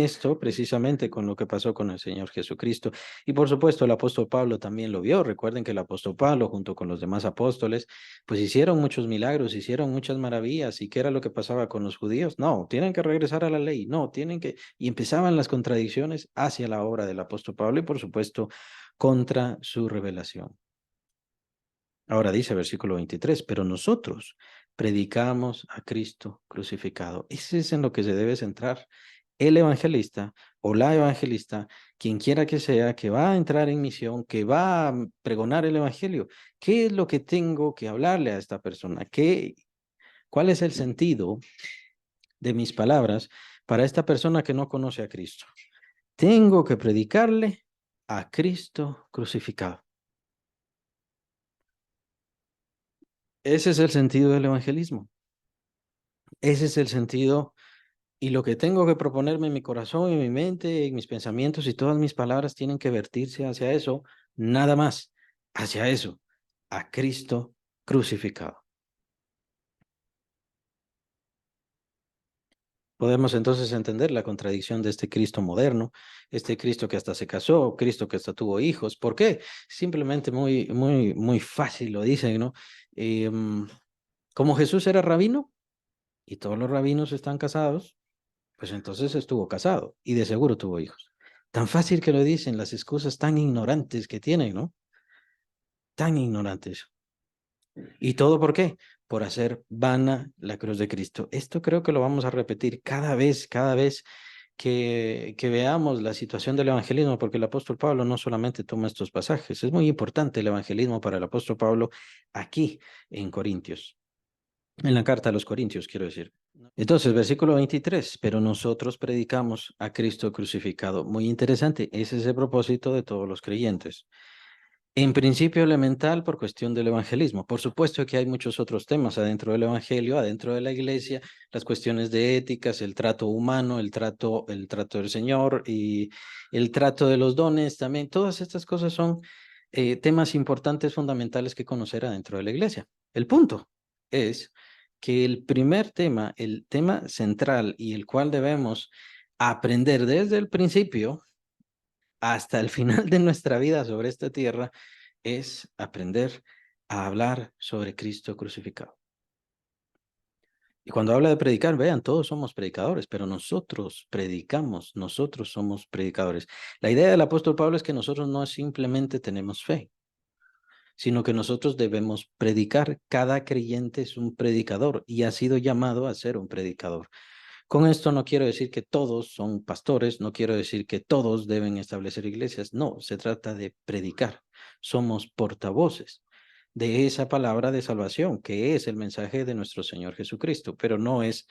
esto precisamente con lo que pasó con el Señor Jesucristo. Y por supuesto, el apóstol Pablo también lo vio. Recuerden que el apóstol Pablo, junto con los demás apóstoles, pues hicieron muchos milagros, hicieron muchas maravillas. ¿Y qué era lo que pasaba con los judíos? No, tienen que regresar a la ley, no, tienen que... Y empezaban las contradicciones hacia la obra del apóstol Pablo y por supuesto contra su revelación. Ahora dice versículo 23, pero nosotros predicamos a Cristo crucificado. Ese es en lo que se debe centrar el evangelista o la evangelista, quien quiera que sea, que va a entrar en misión, que va a pregonar el evangelio. ¿Qué es lo que tengo que hablarle a esta persona? ¿Cuál es el sentido de mis palabras para esta persona que no conoce a Cristo? Tengo que predicarle a Cristo crucificado. Ese es el sentido del evangelismo. Ese es el sentido y lo que tengo que proponerme en mi corazón, en mi mente, en mis pensamientos y todas mis palabras tienen que vertirse hacia eso, nada más, hacia eso, a Cristo crucificado. Podemos entonces entender la contradicción de este Cristo moderno, este Cristo que hasta se casó, Cristo que hasta tuvo hijos. ¿Por qué? Simplemente muy fácil lo dicen, ¿no? Como Jesús era rabino y todos los rabinos están casados, pues entonces estuvo casado y de seguro tuvo hijos. Tan fácil que lo dicen, las excusas tan ignorantes que tienen, ¿no? Tan ignorantes. ¿Y todo por qué? Por hacer vana la cruz de Cristo. Esto creo que lo vamos a repetir cada vez que veamos la situación del evangelismo, porque el apóstol Pablo no solamente toma estos pasajes, es muy importante el evangelismo para el apóstol Pablo aquí en Corintios. En la carta a los Corintios, quiero decir. Entonces, versículo 23, pero nosotros predicamos a Cristo crucificado. Muy interesante, ese es el propósito de todos los creyentes. En principio elemental por cuestión del evangelismo. Por supuesto que hay muchos otros temas adentro del evangelio, adentro de la iglesia, las cuestiones de éticas, el trato humano, el trato del Señor y el trato de los dones también. Todas estas cosas son temas importantes, fundamentales que conocer adentro de la iglesia. El punto es que el primer tema, el tema central y el cual debemos aprender desde el principio hasta el final de nuestra vida sobre esta tierra es aprender a hablar sobre Cristo crucificado. Y cuando habla de predicar, vean, todos somos predicadores, pero nosotros predicamos, nosotros somos predicadores. La idea del apóstol Pablo es que nosotros no simplemente tenemos fe, sino que nosotros debemos predicar. Cada creyente es un predicador y ha sido llamado a ser un predicador. Con esto no quiero decir que todos son pastores, no quiero decir que todos deben establecer iglesias, no, se trata de predicar. Somos portavoces de esa palabra de salvación, que es el mensaje de nuestro Señor Jesucristo, pero no es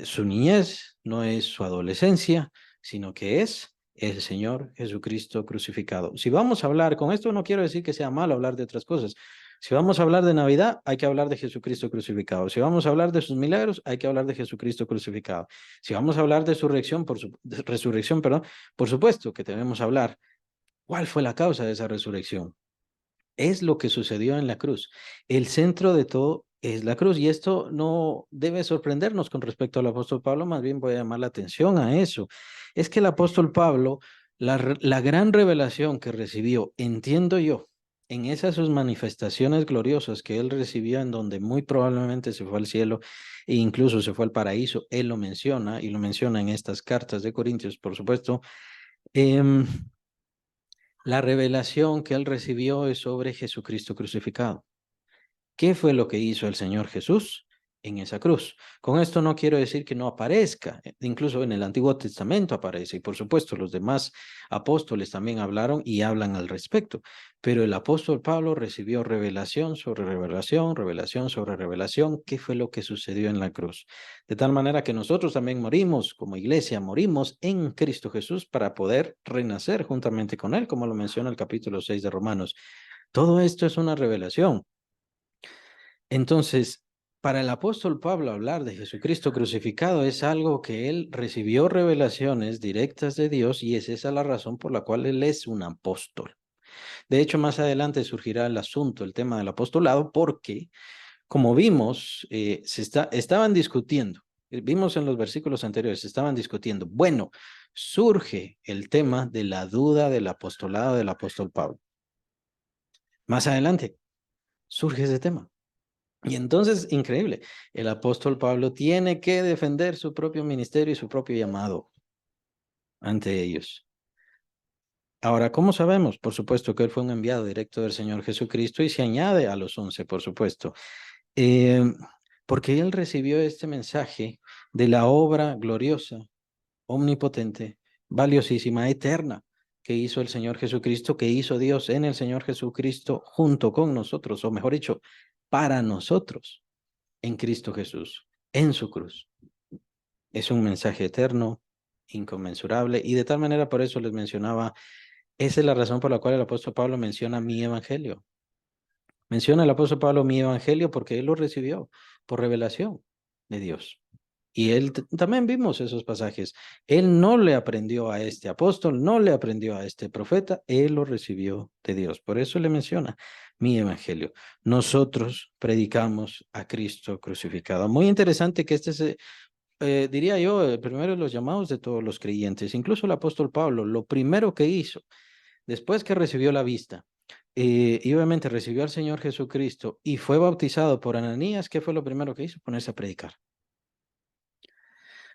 su niñez, no es su adolescencia, sino que es el Señor Jesucristo crucificado. Si vamos a hablar, con esto no quiero decir que sea malo hablar de otras cosas. Si vamos a hablar de Navidad, hay que hablar de Jesucristo crucificado. Si vamos a hablar de sus milagros, hay que hablar de Jesucristo crucificado. Si vamos a hablar de resurrección, perdón, por supuesto que debemos hablar cuál fue la causa de esa resurrección. Es lo que sucedió en la cruz. El centro de todo es la cruz y esto no debe sorprendernos con respecto al apóstol Pablo, más bien voy a llamar la atención a eso. Es que el apóstol Pablo, la gran revelación que recibió, entiendo yo, en esas sus manifestaciones gloriosas que él recibió en donde muy probablemente se fue al cielo e incluso se fue al paraíso, él lo menciona y lo menciona en estas cartas de Corintios, por supuesto. em, la revelación que él recibió es sobre Jesucristo crucificado. ¿Qué fue lo que hizo el Señor Jesús en esa cruz? Con esto no quiero decir que no aparezca, incluso en el Antiguo Testamento aparece, y por supuesto los demás apóstoles también hablaron y hablan al respecto, pero el apóstol Pablo recibió revelación sobre revelación, revelación sobre revelación, ¿qué fue lo que sucedió en la cruz? De tal manera que nosotros también morimos como iglesia, morimos en Cristo Jesús para poder renacer juntamente con Él, como lo menciona el capítulo 6 de Romanos. Todo esto es una revelación. Entonces, para el apóstol Pablo hablar de Jesucristo crucificado es algo que él recibió revelaciones directas de Dios y es esa la razón por la cual él es un apóstol. De hecho, más adelante surgirá el asunto, el tema del apostolado, porque, como vimos, estaban discutiendo, vimos en los versículos anteriores, estaban discutiendo. Bueno, surge el tema de la duda del apostolado del apóstol Pablo. Más adelante surge ese tema. Y entonces, increíble, el apóstol Pablo tiene que defender su propio ministerio y su propio llamado ante ellos. Ahora, ¿cómo sabemos? Por supuesto que él fue un enviado directo del Señor Jesucristo y se añade a los 11, por supuesto. Eh, Porque él recibió este mensaje de la obra gloriosa, omnipotente, valiosísima, eterna, que hizo el Señor Jesucristo, que hizo Dios en el Señor Jesucristo junto con nosotros, o mejor dicho, para nosotros. En Cristo Jesús, en su cruz. Es un mensaje eterno, inconmensurable, y de tal manera por eso les mencionaba, esa es la razón por la cual el apóstol Pablo menciona mi evangelio. Menciona el apóstol Pablo mi evangelio porque él lo recibió por revelación de Dios. Y él también vimos esos pasajes. Él no le aprendió a este apóstol, no le aprendió a este profeta, él lo recibió de Dios. Por eso le menciona mi evangelio. Nosotros predicamos a Cristo crucificado. Muy interesante que este es, diría yo, el primero de los llamados de todos los creyentes. Incluso el apóstol Pablo, lo primero que hizo, después que recibió la vista, y obviamente recibió al Señor Jesucristo y fue bautizado por Ananías, ¿qué fue lo primero que hizo? Ponerse a predicar.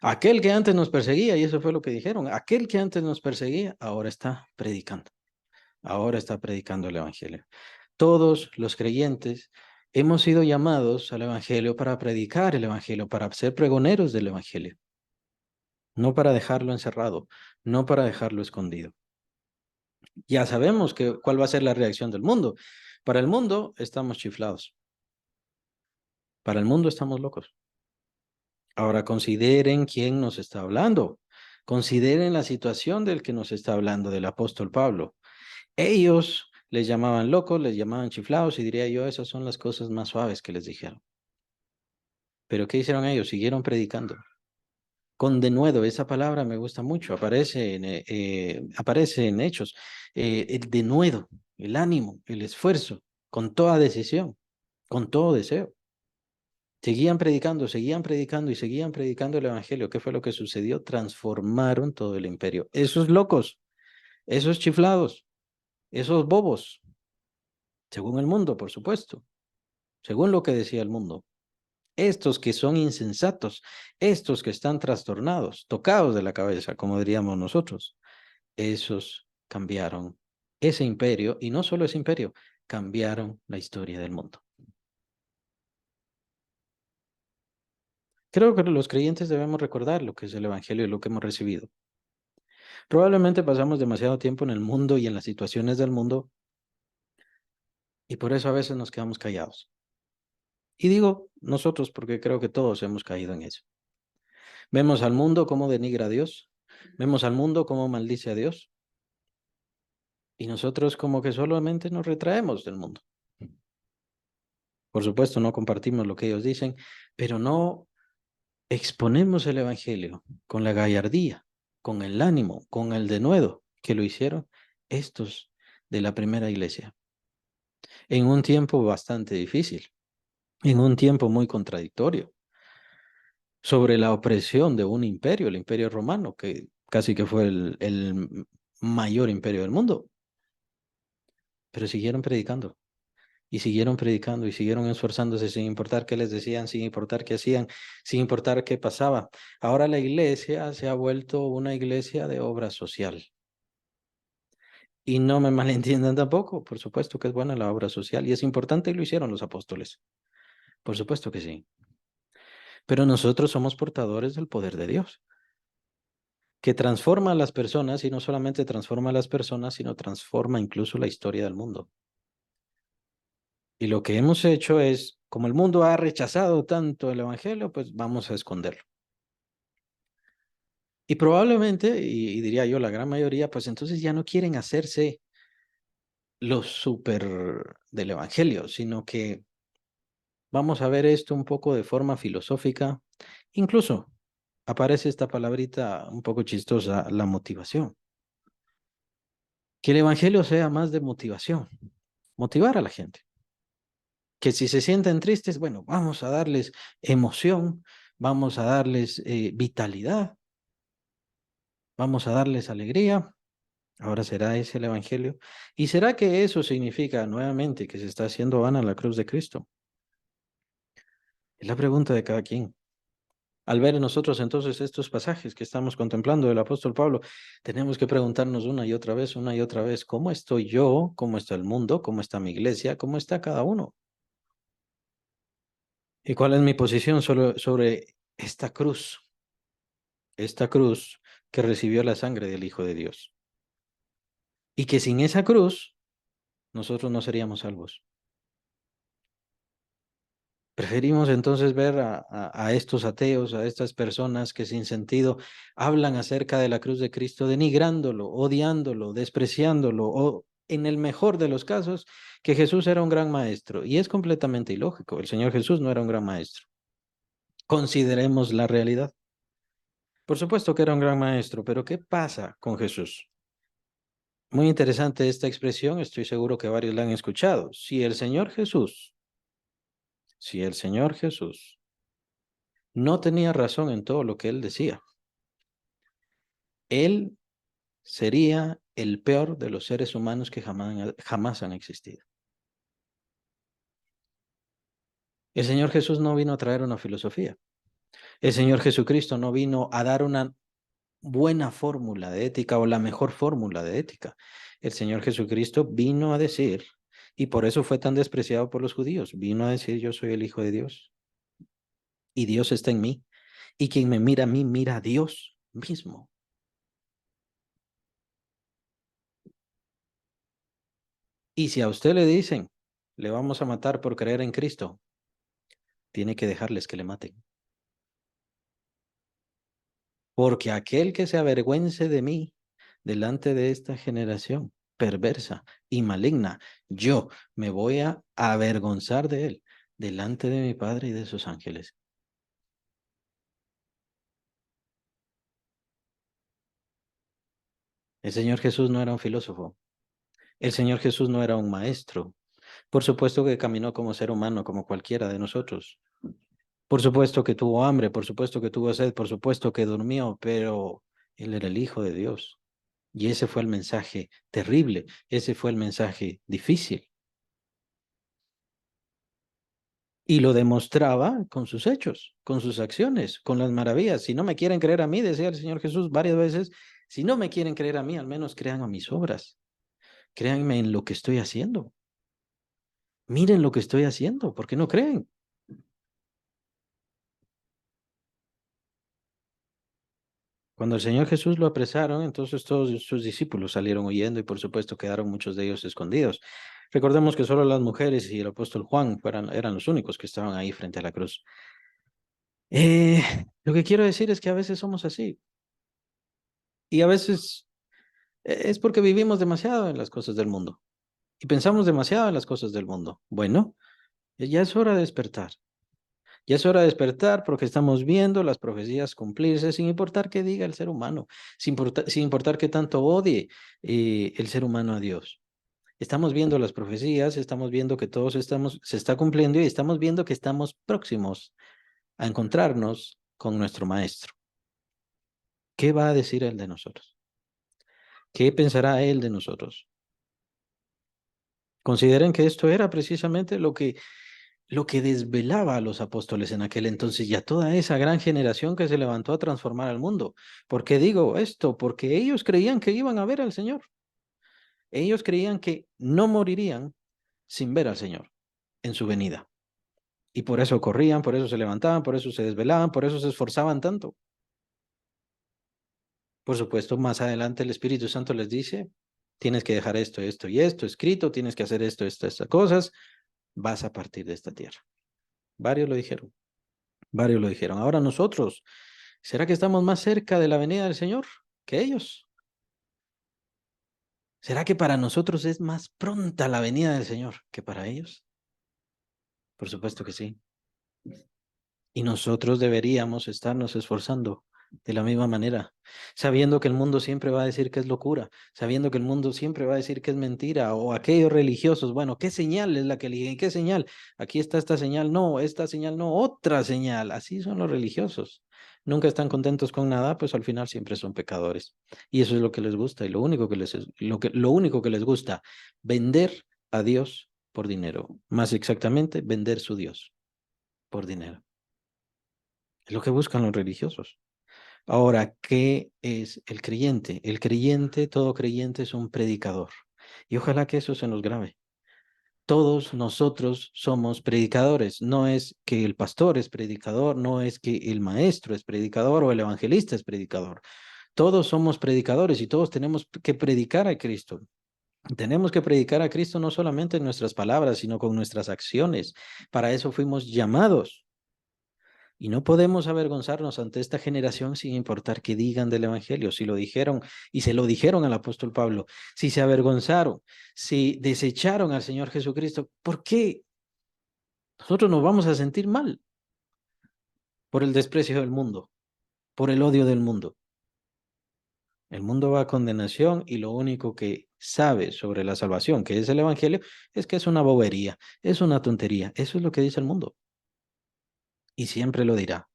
Aquel que antes nos perseguía, y eso fue lo que dijeron, aquel que antes nos perseguía, ahora está predicando el Evangelio. Todos los creyentes hemos sido llamados al Evangelio para predicar el Evangelio, para ser pregoneros del Evangelio, no para dejarlo encerrado, no para dejarlo escondido. Ya sabemos cuál va a ser la reacción del mundo. Para el mundo estamos chiflados. Para el mundo estamos locos. Ahora consideren quién nos está hablando. Consideren la situación del que nos está hablando, del apóstol Pablo. Ellos les llamaban locos, les llamaban chiflados y diría yo, esas son las cosas más suaves que les dijeron. Pero ¿qué hicieron ellos? Siguieron predicando. Con denuedo, esa palabra me gusta mucho, aparece en Hechos. El denuedo, el ánimo, el esfuerzo, con toda decisión, con todo deseo. Seguían predicando y seguían predicando el evangelio. ¿Qué fue lo que sucedió? Transformaron todo el imperio. Esos locos, esos chiflados, esos bobos, según el mundo, por supuesto, según lo que decía el mundo. Estos que son insensatos, estos que están trastornados, tocados de la cabeza, como diríamos nosotros, esos cambiaron ese imperio y no solo ese imperio, cambiaron la historia del mundo. Creo que los creyentes debemos recordar lo que es el evangelio y lo que hemos recibido. Probablemente pasamos demasiado tiempo en el mundo y en las situaciones del mundo y por eso a veces nos quedamos callados. Y digo nosotros porque creo que todos hemos caído en eso. Vemos al mundo como denigra a Dios, vemos al mundo como maldice a Dios y nosotros como que solamente nos retraemos del mundo. Por supuesto, no compartimos lo que ellos dicen, pero no exponemos el Evangelio con la gallardía, con el ánimo, con el denuedo que lo hicieron estos de la primera iglesia, en un tiempo bastante difícil, en un tiempo muy contradictorio, sobre la opresión de un imperio, el imperio romano, que casi que fue el mayor imperio del mundo, pero siguieron predicando. Y siguieron predicando y siguieron esforzándose sin importar qué les decían, sin importar qué hacían, sin importar qué pasaba. Ahora la iglesia se ha vuelto una iglesia de obra social. Y no me malentiendan tampoco, por supuesto que es buena la obra social y es importante y lo hicieron los apóstoles. Por supuesto que sí. Pero nosotros somos portadores del poder de Dios, que transforma a las personas y no solamente transforma a las personas, sino transforma incluso la historia del mundo. Y lo que hemos hecho es, como el mundo ha rechazado tanto el Evangelio, pues vamos a esconderlo. Y probablemente, y diría yo la gran mayoría, pues entonces ya no quieren hacerse los súper del Evangelio, sino que vamos a ver esto un poco de forma filosófica. Incluso aparece esta palabrita un poco chistosa, la motivación. Que el Evangelio sea más de motivación, motivar a la gente. Que si se sienten tristes, bueno, vamos a darles emoción, vamos a darles vitalidad, vamos a darles alegría. Ahora será ese el Evangelio. ¿Y será que eso significa nuevamente que se está haciendo vana la cruz de Cristo? Es la pregunta de cada quien. Al ver nosotros entonces estos pasajes que estamos contemplando del apóstol Pablo, tenemos que preguntarnos una y otra vez, ¿cómo estoy yo? ¿Cómo está el mundo? ¿Cómo está mi iglesia? ¿Cómo está cada uno? ¿Y cuál es mi posición sobre esta cruz que recibió la sangre del Hijo de Dios? Y que sin esa cruz nosotros no seríamos salvos. Preferimos entonces ver a estos ateos, a estas personas que sin sentido hablan acerca de la cruz de Cristo, denigrándolo, odiándolo, despreciándolo, o en el mejor de los casos, que Jesús era un gran maestro. Y es completamente ilógico. El Señor Jesús no era un gran maestro. Consideremos la realidad. Por supuesto que era un gran maestro, pero ¿qué pasa con Jesús? Muy interesante esta expresión, estoy seguro que varios la han escuchado. Si el Señor Jesús no tenía razón en todo lo que él decía, él sería el peor de los seres humanos que jamás han existido. El Señor Jesús no vino a traer una filosofía. El Señor Jesucristo no vino a dar una buena fórmula de ética o la mejor fórmula de ética. El Señor Jesucristo vino a decir, y por eso fue tan despreciado por los judíos, vino a decir, yo soy el Hijo de Dios y Dios está en mí. Y quien me mira a mí, mira a Dios mismo. Y si a usted le dicen, le vamos a matar por creer en Cristo, tiene que dejarles que le maten. Porque aquel que se avergüence de mí delante de esta generación perversa y maligna, yo me voy a avergonzar de él delante de mi Padre y de sus ángeles. El Señor Jesús no era un filósofo. El Señor Jesús no era un maestro. Por supuesto que caminó como ser humano, como cualquiera de nosotros. Por supuesto que tuvo hambre, por supuesto que tuvo sed, por supuesto que durmió, pero Él era el Hijo de Dios. Y ese fue el mensaje terrible, ese fue el mensaje difícil. Y lo demostraba con sus hechos, con sus acciones, con las maravillas. Si no me quieren creer a mí, decía el Señor Jesús varias veces, si no me quieren creer a mí, al menos crean a mis obras. Créanme en lo que estoy haciendo. Miren lo que estoy haciendo, ¿por qué no creen? Cuando el Señor Jesús lo apresaron, entonces todos sus discípulos salieron huyendo y por supuesto quedaron muchos de ellos escondidos. Recordemos que solo las mujeres y el apóstol Juan eran los únicos que estaban ahí frente a la cruz. Eh, lo que quiero decir es que a veces somos así y a veces es porque vivimos demasiado en las cosas del mundo y pensamos demasiado en las cosas del mundo. Bueno, ya es hora de despertar. Ya es hora de despertar porque estamos viendo las profecías cumplirse sin importar qué diga el ser humano, sin importar qué tanto odie el ser humano a Dios. Estamos viendo las profecías, estamos viendo que todos se está cumpliendo y estamos viendo que estamos próximos a encontrarnos con nuestro Maestro. ¿Qué va a decir Él de nosotros? ¿Qué pensará Él de nosotros? Consideren que esto era precisamente lo que desvelaba a los apóstoles en aquel entonces y a toda esa gran generación que se levantó a transformar al mundo. ¿Por qué digo esto? Porque ellos creían que iban a ver al Señor. Ellos creían que no morirían sin ver al Señor en su venida. Y por eso corrían, por eso se levantaban, por eso se desvelaban, por eso se esforzaban tanto. Por supuesto, más adelante el Espíritu Santo les dice, tienes que dejar esto, esto y esto escrito, tienes que hacer esto, estas cosas, vas a partir de esta tierra. Varios lo dijeron, varios lo dijeron. Ahora nosotros, ¿será que estamos más cerca de la venida del Señor que ellos? ¿Será que para nosotros es más pronta la venida del Señor que para ellos? Por supuesto que sí. Y nosotros deberíamos estarnos esforzando de la misma manera, sabiendo que el mundo siempre va a decir que es locura, sabiendo que el mundo siempre va a decir que es mentira, o aquellos religiosos, bueno, ¿qué señal es la que eligen? ¿Qué señal? Aquí está esta señal no, otra señal. Así son los religiosos. Nunca están contentos con nada, pues al final siempre son pecadores. Y eso es lo que les gusta y lo único que lo único que les gusta, vender a Dios por dinero. Más exactamente, vender su Dios por dinero. Es lo que buscan los religiosos. Ahora, ¿qué es el creyente? El creyente, todo creyente es un predicador. Y ojalá que eso se nos grabe. Todos nosotros somos predicadores. No es que el pastor es predicador, no es que el maestro es predicador o el evangelista es predicador. Todos somos predicadores y todos tenemos que predicar a Cristo. Tenemos que predicar a Cristo no solamente en nuestras palabras, sino con nuestras acciones. Para eso fuimos llamados. Y no podemos avergonzarnos ante esta generación sin importar qué digan del Evangelio. Si lo dijeron y se lo dijeron al apóstol Pablo, si se avergonzaron, si desecharon al Señor Jesucristo, ¿por qué nosotros nos vamos a sentir mal por el desprecio del mundo, por el odio del mundo? El mundo va a condenación y lo único que sabe sobre la salvación, que es el Evangelio, es que es una bobería, es una tontería. Eso es lo que dice el mundo. Y siempre lo dirá,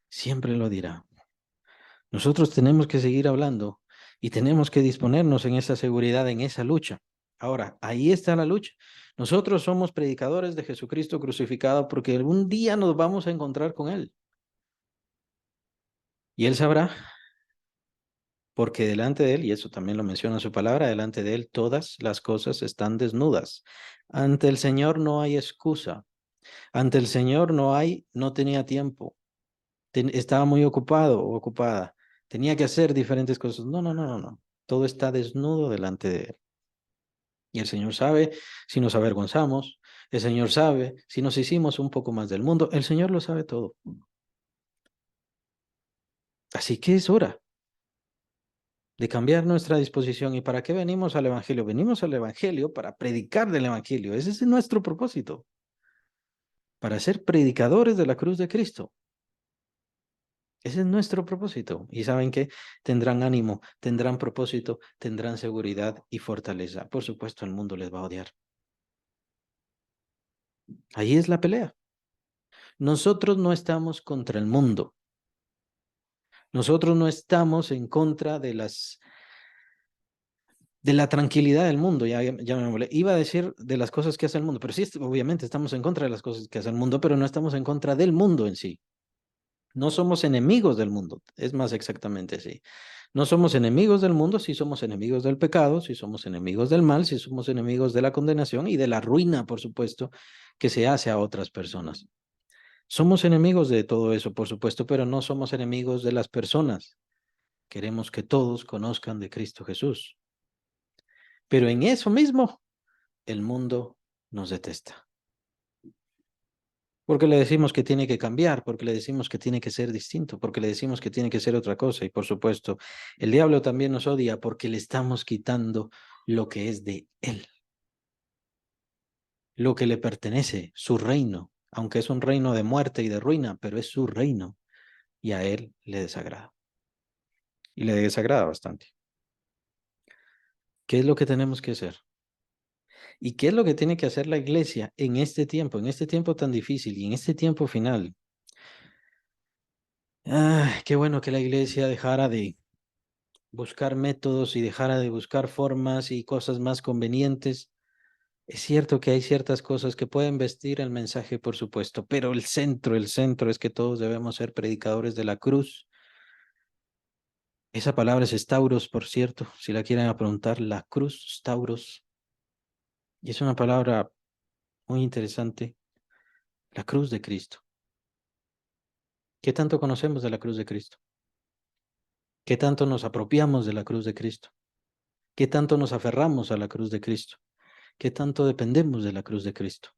siempre lo dirá. Nosotros tenemos que seguir hablando y tenemos que disponernos en esa seguridad, en esa lucha. Ahora, ahí está la lucha. Nosotros somos predicadores de Jesucristo crucificado porque algún día nos vamos a encontrar con Él. Y Él sabrá, porque delante de Él, y eso también lo menciona su palabra, delante de Él todas las cosas están desnudas. Ante el Señor no hay excusa. Ante el Señor no tenía tiempo. Estaba muy ocupado o ocupada. Tenía que hacer diferentes cosas. No, no, no, no, no. Todo está desnudo delante de Él. Y el Señor sabe si nos avergonzamos, El Señor sabe, si nos hicimos un poco más del mundo, el Señor lo sabe todo. Así que es hora de cambiar nuestra disposición. ¿Y para qué venimos al Evangelio? Venimos al Evangelio para predicar del Evangelio. Ese es nuestro propósito, para ser predicadores de la cruz de Cristo. Ese es nuestro propósito. ¿Y saben qué? Tendrán ánimo, tendrán propósito, tendrán seguridad y fortaleza. Por supuesto, el mundo les va a odiar. Ahí es la pelea. Nosotros no estamos contra el mundo. Nosotros no estamos en contra de la tranquilidad del mundo. Ya me molé. Iba a decir de las cosas que hace el mundo, pero sí, obviamente estamos en contra de las cosas que hace el mundo, pero no estamos en contra del mundo en sí. No somos enemigos del mundo, es más exactamente así. No somos enemigos del mundo, sí somos enemigos del pecado, sí somos enemigos del mal, sí somos enemigos de la condenación y de la ruina, por supuesto, que se hace a otras personas. Somos enemigos de todo eso, por supuesto, pero no somos enemigos de las personas. Queremos que todos conozcan de Cristo Jesús. Pero en eso mismo, el mundo nos detesta. Porque le decimos que tiene que cambiar, porque le decimos que tiene que ser distinto, porque le decimos que tiene que ser otra cosa. Y por supuesto, el diablo también nos odia porque le estamos quitando lo que es de él, lo que le pertenece, su reino, aunque es un reino de muerte y de ruina, pero es su reino y a él le desagrada. Y le desagrada bastante. ¿Qué es lo que tenemos que hacer? ¿Y qué es lo que tiene que hacer la iglesia en este tiempo tan difícil y en este tiempo final? Qué bueno que la iglesia dejara de buscar métodos y dejara de buscar formas y cosas más convenientes. Es cierto que hay ciertas cosas que pueden vestir el mensaje, por supuesto, pero el centro es que todos debemos ser predicadores de la cruz. Esa palabra es stauros, por cierto, si la quieren preguntar, la cruz, stauros. Y es una palabra muy interesante, la cruz de Cristo. ¿Qué tanto conocemos de la cruz de Cristo? ¿Qué tanto nos apropiamos de la cruz de Cristo? ¿Qué tanto nos aferramos a la cruz de Cristo? ¿Qué tanto dependemos de la cruz de Cristo?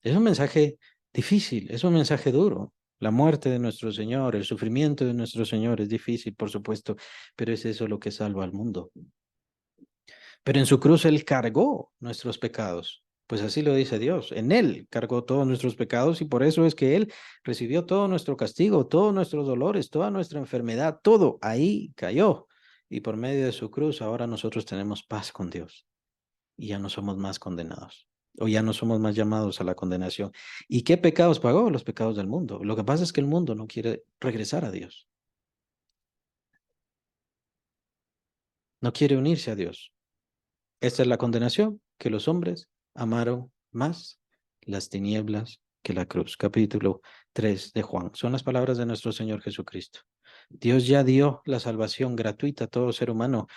Es un mensaje difícil, es un mensaje duro. La muerte de nuestro Señor, el sufrimiento de nuestro Señor es difícil, por supuesto, pero es eso lo que salva al mundo. Pero en su cruz Él cargó nuestros pecados. Pues así lo dice Dios. En Él cargó todos nuestros pecados y por eso es que Él recibió todo nuestro castigo, todos nuestros dolores, toda nuestra enfermedad, todo ahí cayó. Y por medio de su cruz ahora nosotros tenemos paz con Dios y ya no somos más condenados o ya no somos más llamados a la condenación. ¿Y qué pecados pagó? Los pecados del mundo. Lo que pasa es que el mundo no quiere regresar a Dios, no quiere unirse a Dios. Esta es la condenación, que los hombres amaron más las tinieblas que la cruz. Capítulo 3 de Juan. Son las palabras de nuestro Señor Jesucristo. Dios ya dio la salvación gratuita a todo ser humano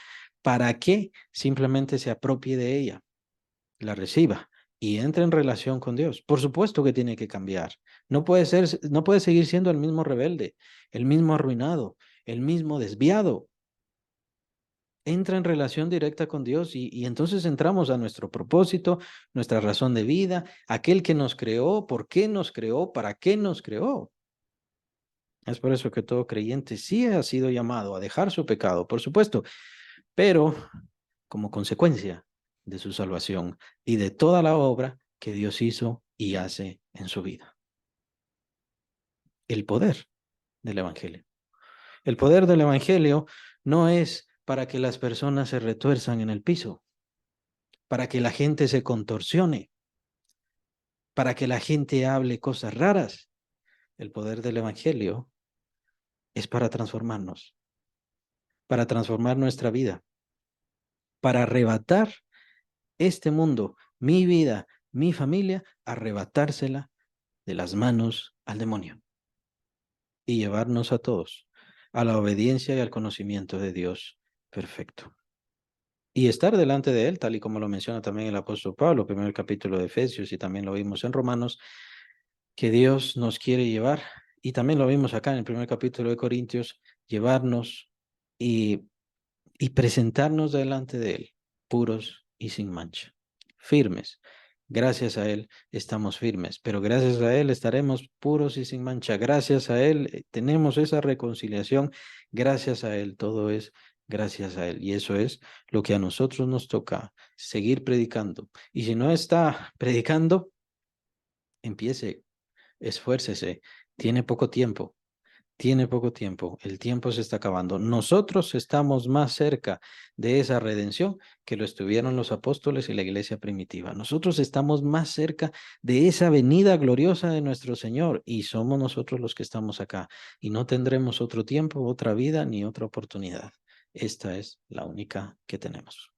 para que simplemente se apropie de ella, la reciba y entre en relación con Dios. Por supuesto que tiene que cambiar. No puede seguir siendo el mismo rebelde, el mismo arruinado, el mismo desviado. Entra en relación directa con Dios y entonces entramos a nuestro propósito, nuestra razón de vida, aquel que nos creó, por qué nos creó, para qué nos creó. Es por eso que todo creyente sí ha sido llamado a dejar su pecado, por supuesto, pero como consecuencia de su salvación y de toda la obra que Dios hizo y hace en su vida. El poder del Evangelio. El poder del Evangelio no es para que las personas se retuerzan en el piso, para que la gente se contorsione, para que la gente hable cosas raras. El poder del Evangelio es para transformar nuestra vida, para arrebatar este mundo, mi vida, mi familia, arrebatársela de las manos al demonio y llevarnos a todos a la obediencia y al conocimiento de Dios perfecto. Y estar delante de Él, tal y como lo menciona también el apóstol Pablo, primero el capítulo de Efesios y también lo vimos en Romanos, que Dios nos quiere llevar, y también lo vimos acá en el primer capítulo de Corintios, llevarnos y, y presentarnos delante de Él, puros y sin mancha, firmes, Gracias a Él estamos firmes, pero gracias a Él estaremos puros y sin mancha. Gracias a Él tenemos esa reconciliación. Gracias a Él todo es gracias a Él. Y eso es lo que a nosotros nos toca, seguir predicando. Y si no está predicando, empiece, esfuércese. Tiene poco tiempo. Tiene poco tiempo, el tiempo se está acabando. Nosotros estamos más cerca de esa redención que lo estuvieron los apóstoles y la iglesia primitiva. Nosotros estamos más cerca de esa venida gloriosa de nuestro Señor y somos nosotros los que estamos acá y no tendremos otro tiempo, otra vida ni otra oportunidad. Esta es la única que tenemos.